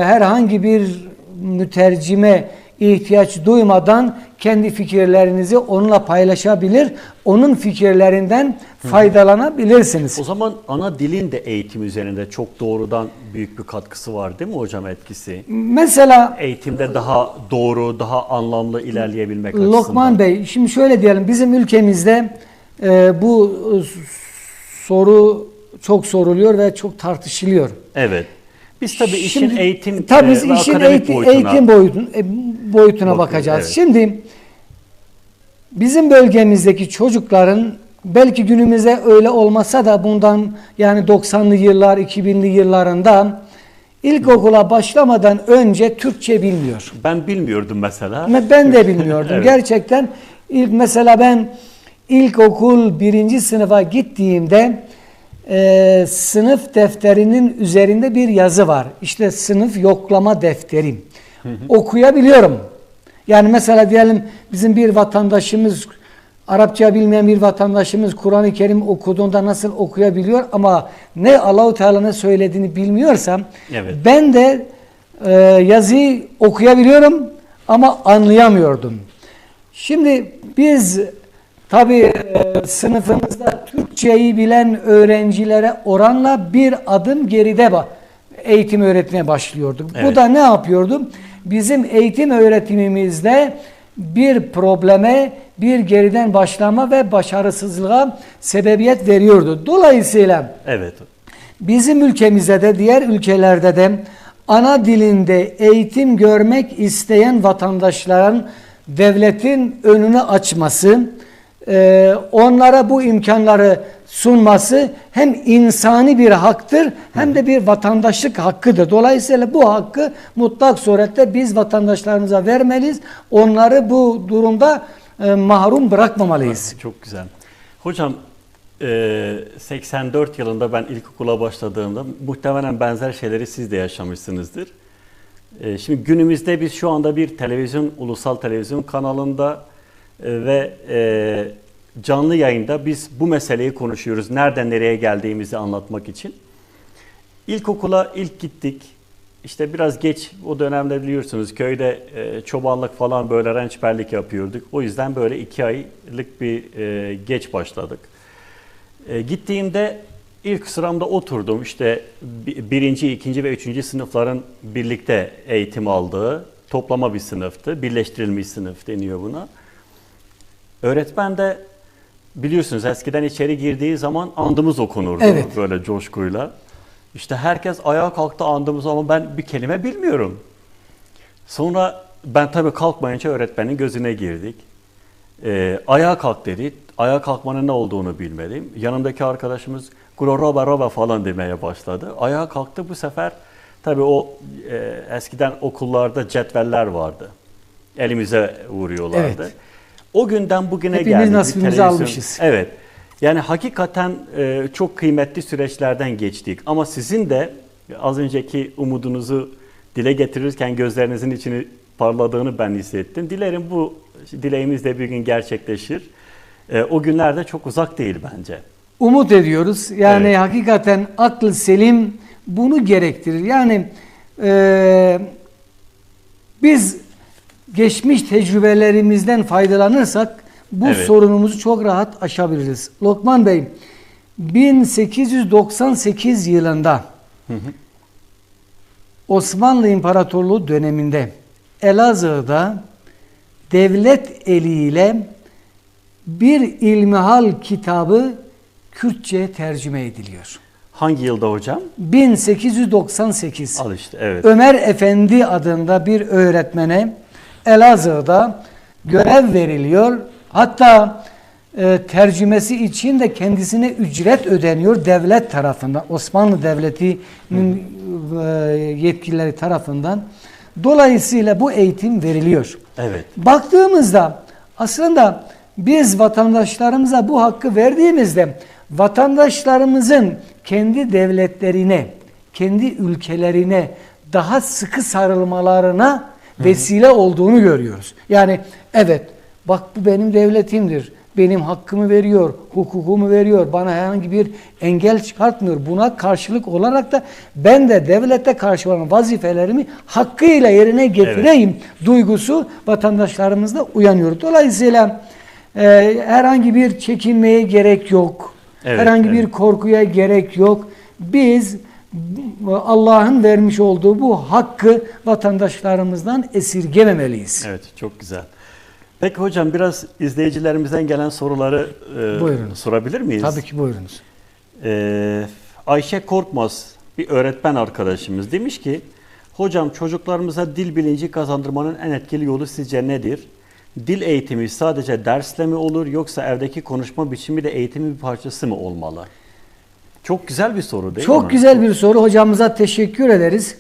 herhangi bir mütercime ihtiyaç duymadan kendi fikirlerinizi onunla paylaşabilir, onun fikirlerinden faydalanabilirsiniz. O zaman ana dilin de eğitim üzerinde çok doğrudan büyük bir katkısı var değil mi hocam, etkisi? Mesela eğitimde daha doğru, daha anlamlı ilerleyebilmek açısından. Lokman Bey, şimdi şöyle diyelim, bizim ülkemizde bu soru çok soruluyor ve çok tartışılıyor. Evet. Biz tabii işin Şimdi, eğitim ve işin akademik boyutuna bakacağız. Evet. Şimdi bizim bölgemizdeki çocukların belki günümüzde öyle olmasa da bundan yani 90'lı yıllar, 2000'li yıllarında ilkokula başlamadan önce Türkçe bilmiyor. Ben bilmiyordum mesela. Ben de bilmiyordum. Evet. Gerçekten mesela ben ilkokul 1. sınıfa gittiğimde sınıf defterinin üzerinde bir yazı var. İşte sınıf yoklama defterim. Okuyabiliyorum. Yani mesela diyelim bizim bir vatandaşımız, Arapça bilmeyen bir vatandaşımız Kur'an-ı Kerim okuduğunda nasıl okuyabiliyor ama ne Allah-u Teala'nın söylediğini bilmiyorsam ben de yazıyı okuyabiliyorum ama anlayamıyordum. Şimdi biz tabii sınıfımızda Türkçeyi bilen öğrencilere oranla bir adım geride eğitim öğretmeye başlıyorduk. Bu da ne yapıyordu? Bizim eğitim öğretimimizde bir probleme, bir geriden başlama ve başarısızlığa sebebiyet veriyordu. Dolayısıyla bizim ülkemizde de diğer ülkelerde de ana dilinde eğitim görmek isteyen vatandaşların devletin önünü açması, onlara bu imkanları sunması hem insani bir haktır hem de bir vatandaşlık hakkıdır. Dolayısıyla bu hakkı mutlak surette biz vatandaşlarımıza vermeliyiz. Onları bu durumda mahrum bırakmamalıyız. Çok güzel. Hocam 84 yılında ben ilkokula başladığımda muhtemelen benzer şeyleri siz de yaşamışsınızdır. Şimdi günümüzde biz şu anda bir ulusal televizyon kanalında ve canlı yayında biz bu meseleyi konuşuyoruz. Nereden nereye geldiğimizi anlatmak için. İlkokula ilk gittik. İşte biraz geç, o dönemde biliyorsunuz köyde çobanlık falan böyle rençberlik yapıyorduk. O yüzden böyle 2 aylık bir geç başladık. Gittiğimde ilk sıramda oturdum. İşte 1., 2. ve 3. sınıfların birlikte eğitim aldığı toplama bir sınıftı. Birleştirilmiş sınıf deniyor buna. Öğretmen de biliyorsunuz eskiden içeri girdiği zaman andımız okunurdu böyle coşkuyla. İşte herkes ayağa kalktı andımız ama ben bir kelime bilmiyorum. Sonra ben tabii kalkmayınca öğretmenin gözüne girdik. Ayağa kalk dedi. Ayağa kalkmanın ne olduğunu bilmedim. Yanımdaki arkadaşımız roba roba falan demeye başladı. Ayağa kalktı bu sefer. Tabii o eskiden okullarda cetveller vardı. Elimize vuruyorlardı. Evet. O günden bugüne geldik. Hepimiz nasibimizi almışız. Evet. Yani hakikaten çok kıymetli süreçlerden geçtik. Ama sizin de az önceki umudunuzu dile getirirken gözlerinizin içini parladığını ben hissettim. Dilerim bu dileğimiz de bir gün gerçekleşir. O günler de çok uzak değil bence. Umut ediyoruz. Yani hakikaten akıl selim bunu gerektirir. Yani biz geçmiş tecrübelerimizden faydalanırsak bu sorunumuzu çok rahat aşabiliriz. Lokman Bey, 1898 yılında Osmanlı İmparatorluğu döneminde Elazığ'da devlet eliyle bir ilmihal kitabı Kürtçe'ye tercüme ediliyor. Hangi yılda hocam? 1898. Al işte, evet. Ömer Efendi adında bir öğretmene Elazığ'da görev veriliyor. Hatta tercümesi için de kendisine ücret ödeniyor devlet tarafından. Osmanlı Devleti'nin yetkilileri tarafından. Dolayısıyla bu eğitim veriliyor. Evet. Baktığımızda aslında biz vatandaşlarımıza bu hakkı verdiğimizde vatandaşlarımızın kendi devletlerine, kendi ülkelerine daha sıkı sarılmalarına vesile olduğunu görüyoruz. Yani evet, bak bu benim devletimdir. Benim hakkımı veriyor, hukukumu veriyor. Bana herhangi bir engel çıkartmıyor. Buna karşılık olarak da ben de devlete karşı olan vazifelerimi hakkıyla yerine getireyim duygusu vatandaşlarımızda uyanıyor. Dolayısıyla herhangi bir çekinmeye gerek yok. Herhangi bir korkuya gerek yok. Biz Allah'ın vermiş olduğu bu hakkı vatandaşlarımızdan esirgememeliyiz. Evet, çok güzel. Peki hocam, biraz izleyicilerimizden gelen soruları sorabilir miyiz? Tabii ki, buyurunuz. Ayşe Korkmaz, bir öğretmen arkadaşımız, demiş ki hocam, çocuklarımıza dil bilinci kazandırmanın en etkili yolu sizce nedir? Dil eğitimi sadece dersle mi olur, yoksa evdeki konuşma biçimi de eğitimin bir parçası mı olmalı? Çok güzel bir soru değil mi? Çok güzel bir soru. Hocamıza teşekkür ederiz.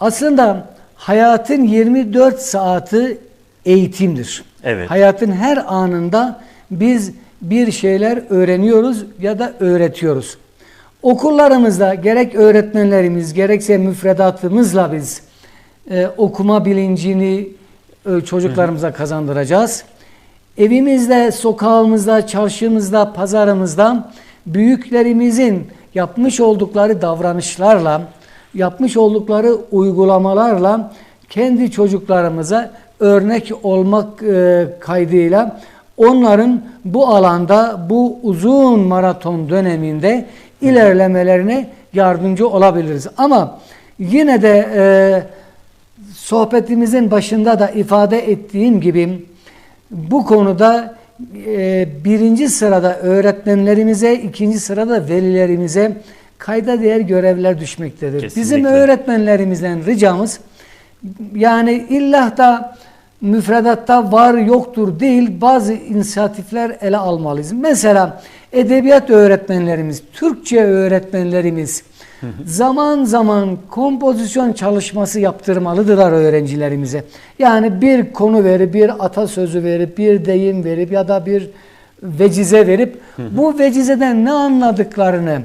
Aslında hayatın 24 saati eğitimdir. Evet. Hayatın her anında biz bir şeyler öğreniyoruz ya da öğretiyoruz. Okullarımızda gerek öğretmenlerimiz gerekse müfredatımızla biz okuma bilincini çocuklarımıza kazandıracağız. Evimizde, sokağımızda, çarşımızda, pazarımızda büyüklerimizin yapmış oldukları davranışlarla, yapmış oldukları uygulamalarla kendi çocuklarımıza örnek olmak kaydıyla onların bu alanda, bu uzun maraton döneminde ilerlemelerine yardımcı olabiliriz. Ama yine de sohbetimizin başında da ifade ettiğim gibi bu konuda birinci sırada öğretmenlerimize, ikinci sırada velilerimize kayda değer görevler düşmektedir. Kesinlikle. Bizim öğretmenlerimizden ricamız, yani illa da müfredatta var yoktur değil, bazı inisiyatifler ele almalıyız. Mesela edebiyat öğretmenlerimiz, Türkçe öğretmenlerimiz zaman zaman kompozisyon çalışması yaptırmalıdırlar öğrencilerimize. Yani bir konu verip, bir atasözü verip, bir deyim verip ya da bir vecize verip bu vecizeden ne anladıklarını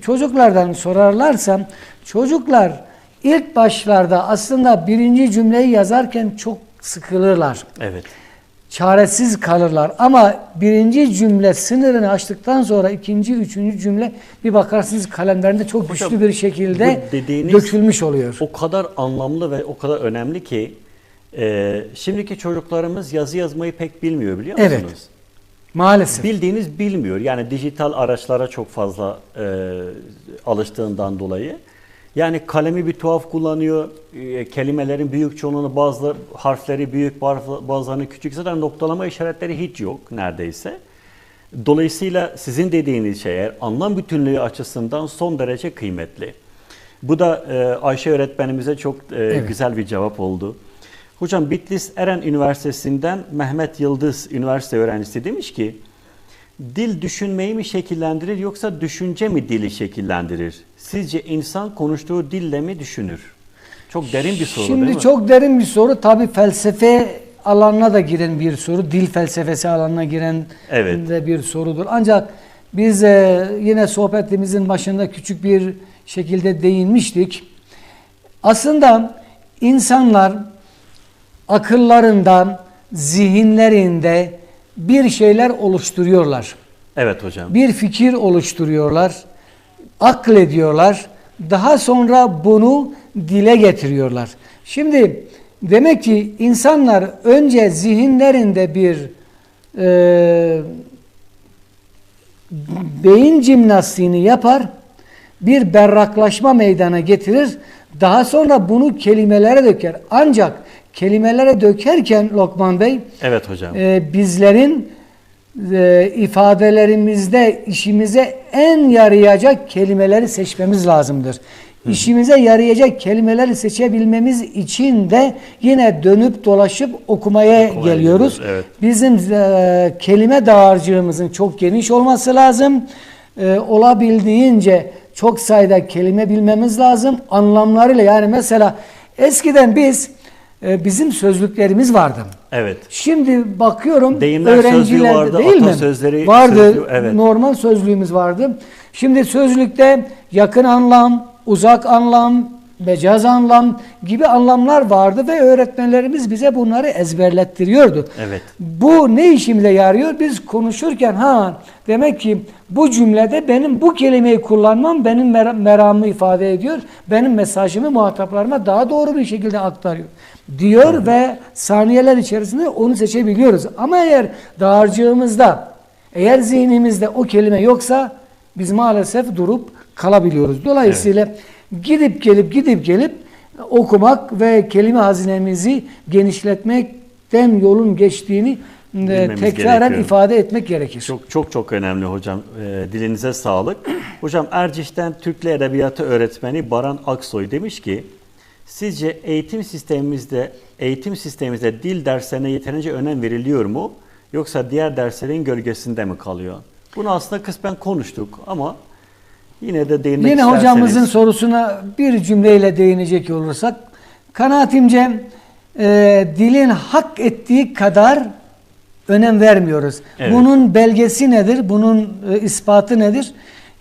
çocuklardan sorarlarsa, çocuklar ilk başlarda aslında birinci cümleyi yazarken çok sıkılırlar. Evet. Çaresiz kalırlar. Ama birinci cümle sınırını aştıktan sonra ikinci, üçüncü cümle bir bakarsınız kalemlerinde çok Hocam, güçlü bir şekilde bu dediğiniz dökülmüş oluyor. O kadar anlamlı ve o kadar önemli ki şimdiki çocuklarımız yazı yazmayı pek bilmiyor, biliyor musunuz? Evet. Maalesef. Bildiğiniz bilmiyor. Yani dijital araçlara çok fazla alıştığından dolayı. Yani kalemi bir tuhaf kullanıyor. Kelimelerin büyük çoğunluğunu, bazı harfleri büyük, bazılarını küçük. Zaten noktalama işaretleri hiç yok neredeyse. Dolayısıyla sizin dediğiniz şey eğer anlam bütünlüğü açısından son derece kıymetli. Bu da Ayşe öğretmenimize çok Evet. güzel bir cevap oldu. Hocam, Bitlis Eren Üniversitesi'nden Mehmet Yıldız üniversite öğrencisi demiş ki, dil düşünmeyi mi şekillendirir yoksa düşünce mi dili şekillendirir? Sizce insan konuştuğu dille mi düşünür? Çok derin bir soru değil mi? Şimdi çok derin bir soru. Tabii felsefe alanına da giren bir soru. Dil felsefesi alanına giren Evet. de bir sorudur. Ancak biz yine sohbetimizin başında küçük bir şekilde değinmiştik. Aslında insanlar akıllarında, zihinlerinde bir şeyler oluşturuyorlar. Evet hocam. Bir fikir oluşturuyorlar, aklediyorlar. Daha sonra bunu dile getiriyorlar. Şimdi demek ki insanlar önce zihinlerinde bir beyin jimnastiğini yapar, bir berraklaşma meydana getirir. Daha sonra bunu kelimelere döker. Ancak kelimelere dökerken Lokman Bey, Evet hocam. Bizlerin ifadelerimizde işimize en yarayacak kelimeleri seçmemiz lazımdır. İşimize yarayacak kelimeleri seçebilmemiz için de yine dönüp dolaşıp okumaya geliyoruz. Evet. Bizim kelime dağarcığımızın çok geniş olması lazım. Olabildiğince çok sayıda kelime bilmemiz lazım. Anlamlarıyla, yani mesela eskiden bizim sözlüklerimiz vardı. Evet. Şimdi bakıyorum Deyimler sözlüğü öğrencilerde vardı, değil mi? atasözleri Vardı. sözlüğü, evet. Normal sözlüğümüz vardı. Şimdi sözlükte yakın anlam, uzak anlam, mecaz anlam gibi anlamlar vardı ve öğretmenlerimiz bize bunları ezberlettiriyordu. Evet. Bu ne işimize yarıyor? Biz konuşurken demek ki bu cümlede benim bu kelimeyi kullanmam benim meramımı ifade ediyor. Benim mesajımı muhataplarıma daha doğru bir şekilde aktarıyor diyor ve saniyeler içerisinde onu seçebiliyoruz. Ama eğer dağarcığımızda, eğer zihnimizde o kelime yoksa biz maalesef durup kalabiliyoruz. Dolayısıyla gidip gelip okumak ve kelime hazinemizi genişletmekten yolun geçtiğini tekraren gerekiyor. ifade etmek gerekir. Çok önemli hocam. Dilinize sağlık. Hocam, Erciş'ten Türk Dili Edebiyatı öğretmeni Baran Aksoy demiş ki, sizce eğitim sistemimizde dil derslerine yeterince önem veriliyor mu? Yoksa diğer derslerin gölgesinde mi kalıyor? Bunu aslında kısmen konuştuk ama yine de değinmek Yine isterseniz. hocamızın sorusuna bir cümleyle değinecek olursak, kanaatimce dilin hak ettiği kadar önem vermiyoruz. Evet. Bunun belgesi nedir? Bunun ispatı nedir?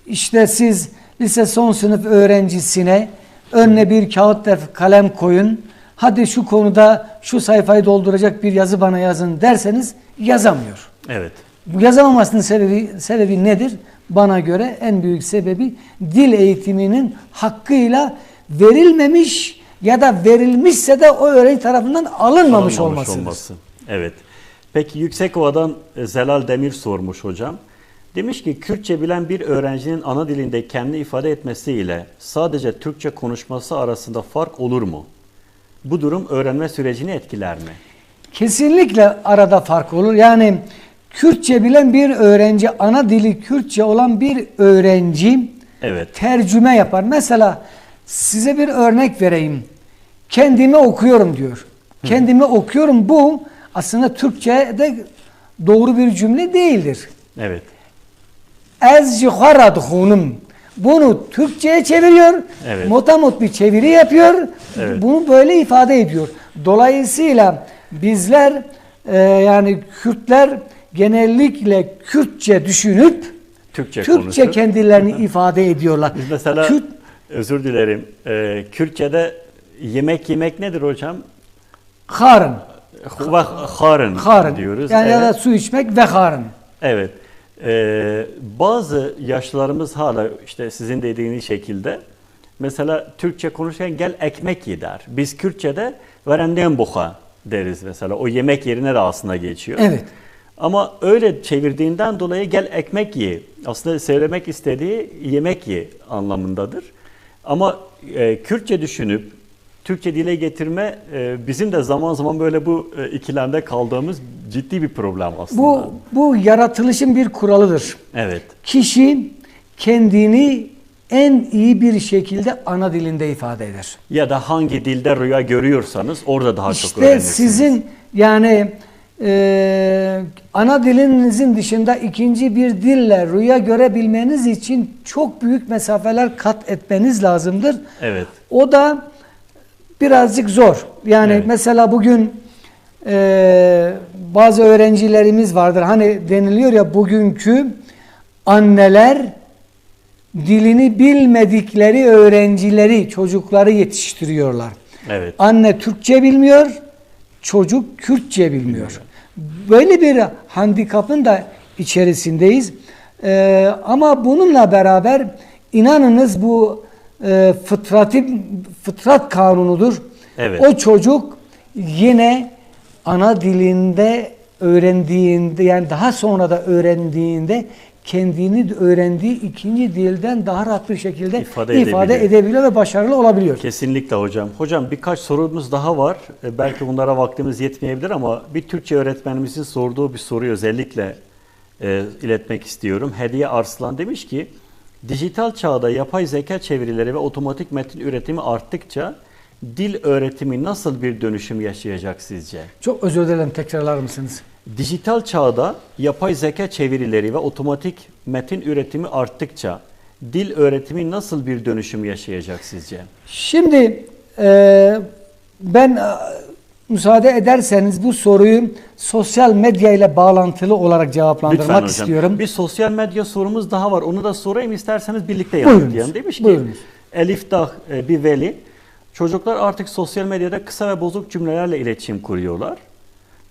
İşte siz lise son sınıf öğrencisine önüne bir kağıt kalem koyun. Hadi şu konuda şu sayfayı dolduracak bir yazı bana yazın derseniz yazamıyor. Evet. Bu yazamamasının sebebi nedir? Bana göre en büyük sebebi dil eğitiminin hakkıyla verilmemiş ya da verilmişse de o öğrenci tarafından alınmamış olmasıdır. Evet. Peki Yüksekova'dan Zelal Demir sormuş hocam. Demiş ki, Kürtçe bilen bir öğrencinin ana dilinde kendini ifade etmesiyle sadece Türkçe konuşması arasında fark olur mu? Bu durum öğrenme sürecini etkiler mi? Kesinlikle arada fark olur. Yani Kürtçe bilen bir öğrenci, ana dili Kürtçe olan bir öğrenci tercüme yapar. Mesela size bir örnek vereyim. Kendimi okuyorum diyor. Kendimi okuyorum, bu aslında Türkçe'de doğru bir cümle değildir. Evet. Ez jiharaduhunum. Bunu Türkçe'ye çeviriyor. Evet. Motamot bir çeviri yapıyor. Evet. Bunu böyle ifade ediyor. Dolayısıyla bizler yani Kürtler genellikle Kürtçe düşünüp Türkçe Türkçe kendilerini ifade ediyorlar. Biz mesela, özür dilerim, Kürtçe'de yemek yemek nedir hocam? Harın. Harın diyoruz. Yani evet. ya da su içmek ve harın. Evet. Bazı yaşlılarımız hala işte sizin dediğiniz şekilde mesela Türkçe konuşurken gel ekmek ye der. Biz Kürtçe'de verenden buha deriz mesela. O yemek yerine de aslında geçiyor. Evet. Ama öyle çevirdiğinden dolayı gel ekmek ye. Aslında söylemek istediği yemek ye anlamındadır. Ama Kürtçe düşünüp Türkçe dile getirme bizim de zaman zaman böyle bu ikilemde kaldığımız ciddi bir problem aslında. Bu yaratılışın bir kuralıdır. Evet. Kişi kendini en iyi bir şekilde ana dilinde ifade eder. Ya da hangi dilde rüya görüyorsanız orada daha çok İşte öğrenirsiniz. sizin yani ana dilinizin dışında ikinci bir dille rüya görebilmeniz için çok büyük mesafeler kat etmeniz lazımdır. Evet. O da birazcık zor. Yani Evet. mesela bugün bazı öğrencilerimiz vardır. Hani deniliyor ya bugünkü anneler dilini bilmedikleri öğrencileri, çocukları yetiştiriyorlar. Evet. Anne Türkçe bilmiyor, çocuk Kürtçe bilmiyor. Böyle bir handikapın da içerisindeyiz. Ama bununla beraber inanınız bu fıtrat kanunudur. Evet. O çocuk yine ana dilinde öğrendiğinde yani daha sonra da öğrendiğinde kendini öğrendiği ikinci dilden daha rahat bir şekilde ifade edebiliyor ve başarılı olabiliyor. Kesinlikle hocam. Hocam birkaç sorumuz daha var. Belki bunlara vaktimiz yetmeyebilir ama bir Türkçe öğretmenimizin sorduğu bir soruyu özellikle iletmek istiyorum. Hediye Arslan demiş ki, dijital çağda yapay zeka çevirileri ve otomatik metin üretimi arttıkça dil öğretimi nasıl bir dönüşüm yaşayacak sizce? Çok özür dilerim, tekrarlar mısınız? Dijital çağda yapay zeka çevirileri ve otomatik metin üretimi arttıkça dil öğretimi nasıl bir dönüşüm yaşayacak sizce? Şimdi ben müsaade ederseniz bu soruyu sosyal medya ile bağlantılı olarak cevaplandırmak istiyorum. Bir sosyal medya sorumuz daha var. Onu da sorayım, isterseniz birlikte yanıtlayalım. Demiş ki Elif Dağ bir veli, çocuklar artık sosyal medyada kısa ve bozuk cümlelerle iletişim kuruyorlar.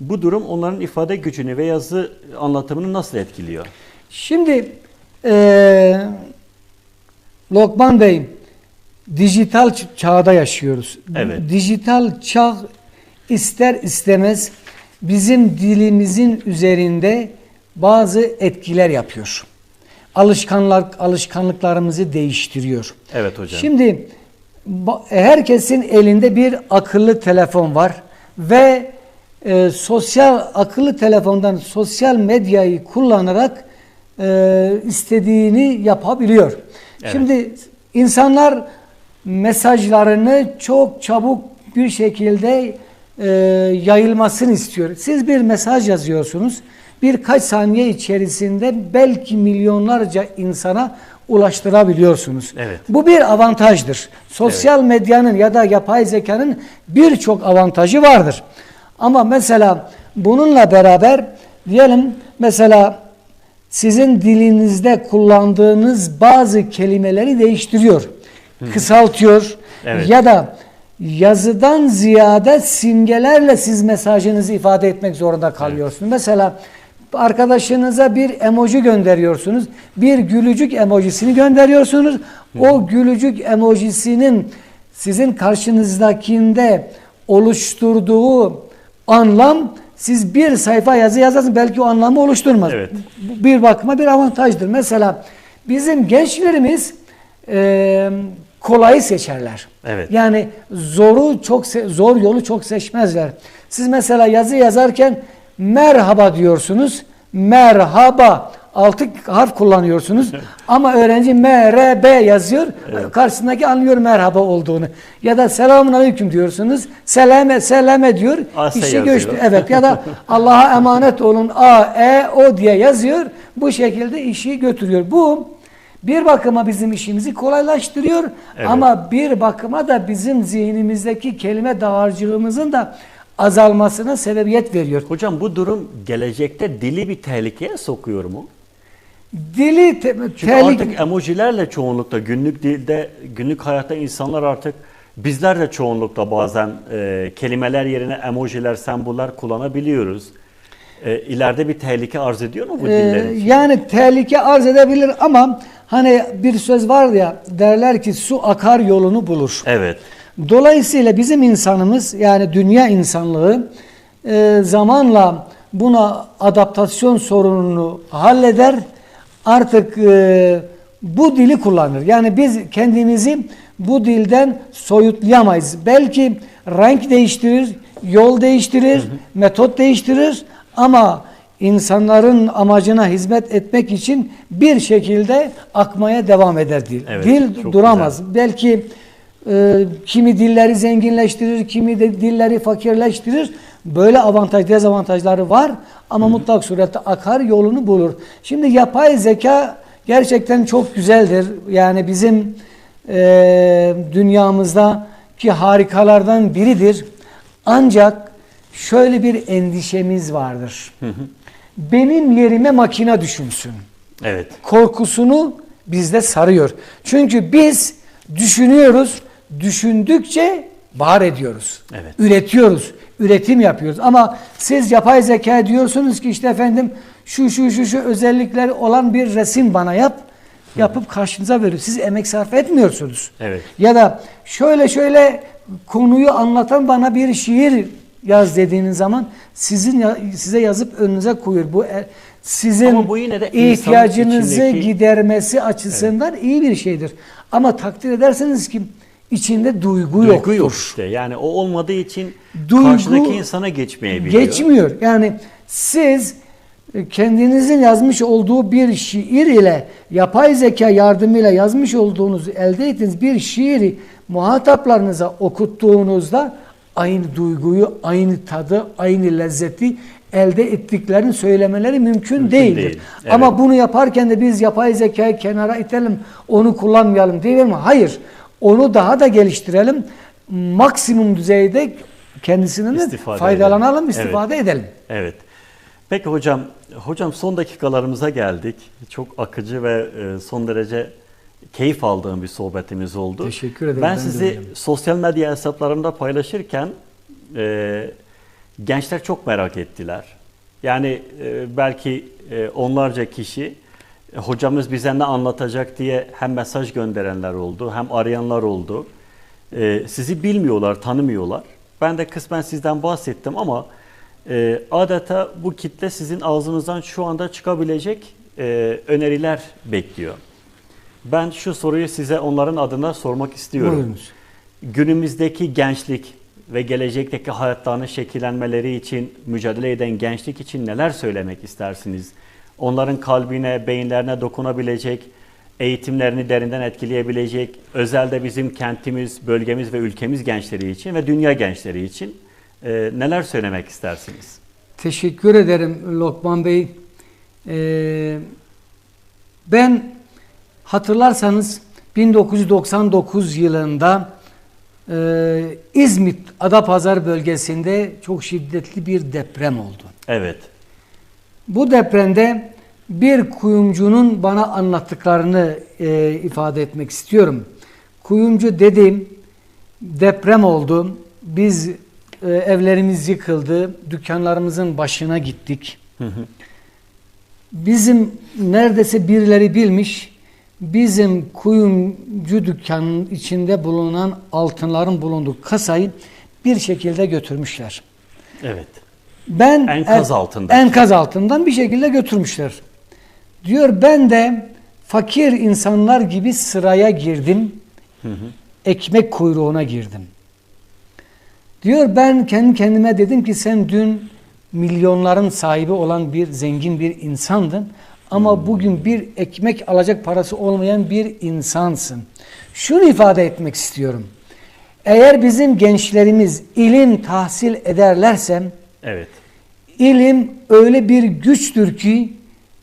Bu durum onların ifade gücünü ve yazı anlatımını nasıl etkiliyor? Şimdi Lokman Bey, dijital çağda yaşıyoruz. Evet. Dijital çağ ister istemez bizim dilimizin üzerinde bazı etkiler yapıyor. Alışkanlıklarımızı değiştiriyor. Evet hocam. Şimdi herkesin elinde bir akıllı telefon var ve akıllı telefondan sosyal medyayı kullanarak istediğini yapabiliyor. Evet. Şimdi insanlar mesajlarını çok çabuk bir şekilde yayılmasını istiyor. Siz bir mesaj yazıyorsunuz. Birkaç saniye içerisinde belki milyonlarca insana ulaştırabiliyorsunuz. Evet. Bu bir avantajdır. Sosyal medyanın ya da yapay zekanın birçok avantajı vardır. Ama mesela bununla beraber diyelim mesela sizin dilinizde kullandığınız bazı kelimeleri değiştiriyor, kısaltıyor ya da yazıdan ziyade simgelerle siz mesajınızı ifade etmek zorunda kalıyorsunuz. Mesela arkadaşınıza bir emoji gönderiyorsunuz, bir gülücük emojisini gönderiyorsunuz. O gülücük emojisinin sizin karşınızdakinde oluşturduğu anlam, siz bir sayfa yazı yazarsınız, belki o anlamı oluşturmaz. Evet. Bir bakıma bir avantajdır. Mesela bizim gençlerimiz kolayı seçerler. Evet. Yani zor yolu çok seçmezler. Siz mesela yazı yazarken merhaba diyorsunuz. Merhaba 6 harf kullanıyorsunuz. Ama öğrenci MRB yazıyor. Evet. Karşısındaki anlıyor merhaba olduğunu. Ya da selamun aleyküm diyorsunuz. Selame diyor. İşi göçtü. Evet. Ya da Allah'a emanet olun O diye yazıyor. Bu şekilde işi götürüyor. Bu bir bakıma bizim işimizi kolaylaştırıyor. Evet. Ama bir bakıma da bizim zihnimizdeki kelime dağarcığımızın da azalmasına sebebiyet veriyor. Hocam bu durum gelecekte dili bir tehlikeye sokuyor mu? Dili Çünkü artık emojilerle çoğunlukla günlük dilde, günlük hayatta insanlar artık bizler de çoğunlukla bazen kelimeler yerine emojiler, semboller kullanabiliyoruz. İleride bir tehlike arz ediyor mu bu diller için? Yani tehlike arz edebilir ama hani bir söz var ya, derler ki su akar yolunu bulur. Evet. Dolayısıyla bizim insanımız, yani dünya insanlığı zamanla buna adaptasyon sorununu halleder. Artık bu dili kullanır. Yani biz kendimizi bu dilden soyutlayamayız. Belki renk değiştirir, yol değiştirir, metot değiştirir ama insanların amacına hizmet etmek için bir şekilde akmaya devam eder dil. Evet, Dil duramaz. Güzel. Belki kimi dilleri zenginleştirir, kimi de dilleri fakirleştirir. Böyle avantaj, dezavantajları var ama mutlak surette akar yolunu bulur. Şimdi yapay zeka gerçekten çok güzeldir. Yani bizim dünyamızdaki harikalardan biridir. Ancak şöyle bir endişemiz vardır. Benim yerime makine düşünsün. Evet. Korkusunu bizde sarıyor. Çünkü biz düşünüyoruz, düşündükçe var ediyoruz. Evet. Üretiyoruz, üretim yapıyoruz. Ama siz yapay zeka diyorsunuz ki işte efendim şu özellikler olan bir resim bana yap. Yapıp karşınıza veriyor. Siz emek sarf etmiyorsunuz. Evet. Ya da şöyle konuyu anlatan bana bir şiir yaz dediğiniz zaman size yazıp önünüze koyuyor. Bu sizin bu yine de ihtiyacınızı içindeki gidermesi açısından iyi bir şeydir. Ama takdir ederseniz ki içinde duygu yoktur. Yok işte. Yani o olmadığı için karşıdaki insana geçmeyebiliyor. Geçmiyor. Yani siz kendinizin yazmış olduğu bir şiir ile yapay zeka yardımıyla yazmış olduğunuz, elde ettiğiniz bir şiiri muhataplarınıza okuttuğunuzda aynı duyguyu, aynı tadı, aynı lezzeti elde ettiklerini söylemeleri mümkün değildir. Evet. Ama bunu yaparken de biz yapay zekayı kenara itelim, onu kullanmayalım değil mi? Hayır. Onu daha da geliştirelim. Maksimum düzeyde kendisinden de faydalanalım, istifade edelim. Evet. Peki hocam son dakikalarımıza geldik. Çok akıcı ve son derece keyif aldığım bir sohbetimiz oldu. Teşekkür ederim. Ben sizi sosyal medya hesaplarımda paylaşırken gençler çok merak ettiler. Yani belki onlarca kişi hocamız bize ne anlatacak diye hem mesaj gönderenler oldu, hem arayanlar oldu. Sizi bilmiyorlar, tanımıyorlar. Ben de kısmen sizden bahsettim ama adeta bu kitle sizin ağzınızdan şu anda çıkabilecek öneriler bekliyor. Ben şu soruyu size onların adına sormak istiyorum. Buyurunuz. Günümüzdeki gençlik ve gelecekteki hayatlarının şekillenmeleri için, mücadele eden gençlik için neler söylemek istersiniz? Onların kalbine, beyinlerine dokunabilecek, eğitimlerini derinden etkileyebilecek, özelde bizim kentimiz, bölgemiz ve ülkemiz gençleri için ve dünya gençleri için neler söylemek istersiniz? Teşekkür ederim Lokman Bey. Ben hatırlarsanız 1999 yılında İzmit Adapazarı bölgesinde çok şiddetli bir deprem oldu. Evet. Bu depremde bir kuyumcunun bana anlattıklarını ifade etmek istiyorum. Kuyumcu dediğim, deprem oldu. Biz evlerimiz yıkıldı. Dükkanlarımızın başına gittik. Bizim neredeyse birileri bilmiş, bizim kuyumcu dükkanının içinde bulunan altınların bulunduğu kasayı bir şekilde götürmüşler. Evet. Ben enkaz altından bir şekilde götürmüşler. Diyor ben de fakir insanlar gibi sıraya girdim. Ekmek kuyruğuna girdim. Diyor ben kendi kendime dedim ki sen dün milyonların sahibi olan bir zengin bir insandın. Ama bugün bir ekmek alacak parası olmayan bir insansın. Şunu ifade etmek istiyorum. Eğer bizim gençlerimiz ilim tahsil ederlerse, evet, ilim öyle bir güçtür ki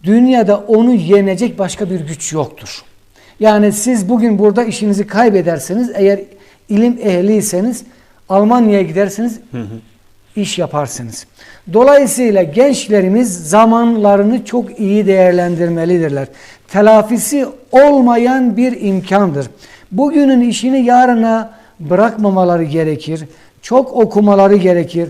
dünyada onu yenecek başka bir güç yoktur. Yani siz bugün burada işinizi kaybederseniz, eğer ilim ehliyseniz Almanya'ya gidersiniz, iş yaparsınız. Dolayısıyla gençlerimiz zamanlarını çok iyi değerlendirmelidirler. Telafisi olmayan bir imkandır. Bugünün işini yarına bırakmamaları gerekir. Çok okumaları gerekir.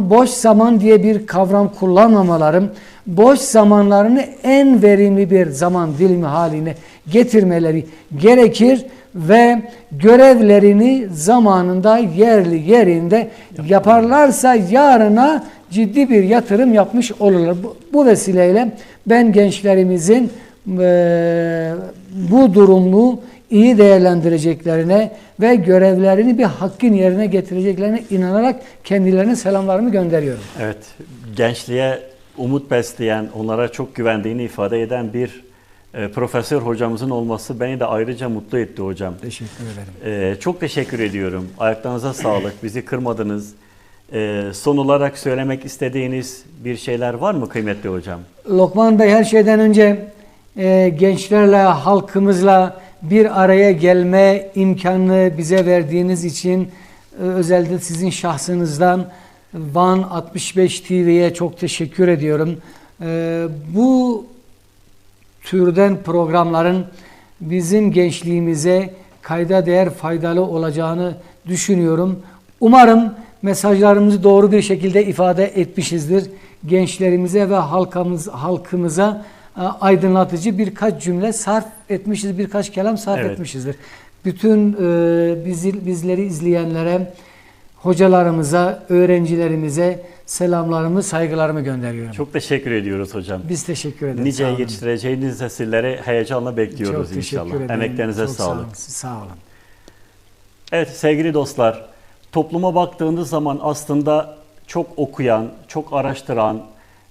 Boş zaman diye bir kavram kullanmamaları, boş zamanlarını en verimli bir zaman dilimi haline getirmeleri gerekir ve görevlerini zamanında yerli yerinde yaparlarsa yarına ciddi bir yatırım yapmış olurlar. Bu vesileyle ben gençlerimizin bu durumu iyi değerlendireceklerine ve görevlerini bir hakkın yerine getireceklerine inanarak kendilerine selamlarımı gönderiyorum. Evet, gençliğe umut besleyen, onlara çok güvendiğini ifade eden bir profesör hocamızın olması beni de ayrıca mutlu etti hocam. Teşekkür ederim. Çok teşekkür ediyorum. Ayaklarınıza sağlık, bizi kırmadınız. Son olarak söylemek istediğiniz bir şeyler var mı kıymetli hocam? Lokman Bey, her şeyden önce gençlerle, halkımızla bir araya gelme imkanını bize verdiğiniz için özellikle sizin şahsınızdan Van 65 TV'ye çok teşekkür ediyorum. Bu türden programların bizim gençliğimize kayda değer faydalı olacağını düşünüyorum. Umarım mesajlarımızı doğru bir şekilde ifade etmişizdir. Gençlerimize ve halkımıza aydınlatıcı birkaç cümle sarf etmişiz, birkaç kelam sarf etmişizdir. Bütün bizleri izleyenlere, hocalarımıza, öğrencilerimize selamlarımı, saygılarımı gönderiyorum. Çok teşekkür ediyoruz hocam. Biz teşekkür ederiz. Nice yetiştireceğiniz nesilleri heyecanla bekliyoruz çok teşekkür inşallah. ederim. Emeklerinize çok sağlık. Sağ olun. Evet sevgili dostlar, topluma baktığınız zaman aslında çok okuyan, çok araştıran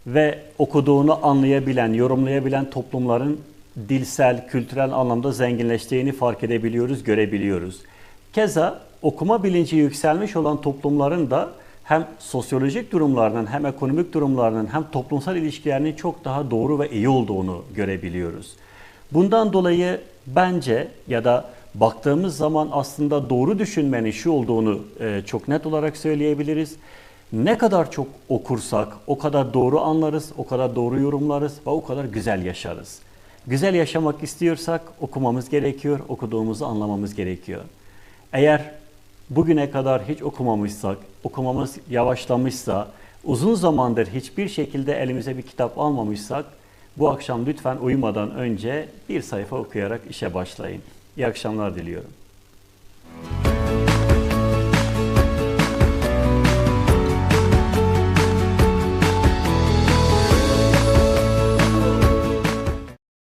ve okuduğunu anlayabilen, yorumlayabilen toplumların dilsel, kültürel anlamda zenginleştiğini fark edebiliyoruz, görebiliyoruz. Keza okuma bilinci yükselmiş olan toplumların da hem sosyolojik durumlarının, hem ekonomik durumlarının, hem toplumsal ilişkilerinin çok daha doğru ve iyi olduğunu görebiliyoruz. Bundan dolayı bence ya da baktığımız zaman aslında doğru düşünmenin şu olduğunu çok net olarak söyleyebiliriz. Ne kadar çok okursak o kadar doğru anlarız, o kadar doğru yorumlarız ve o kadar güzel yaşarız. Güzel yaşamak istiyorsak okumamız gerekiyor, okuduğumuzu anlamamız gerekiyor. Eğer bugüne kadar hiç okumamışsak, okumamız yavaşlamışsa, uzun zamandır hiçbir şekilde elimize bir kitap almamışsak, bu akşam lütfen uyumadan önce bir sayfa okuyarak işe başlayın. İyi akşamlar diliyorum.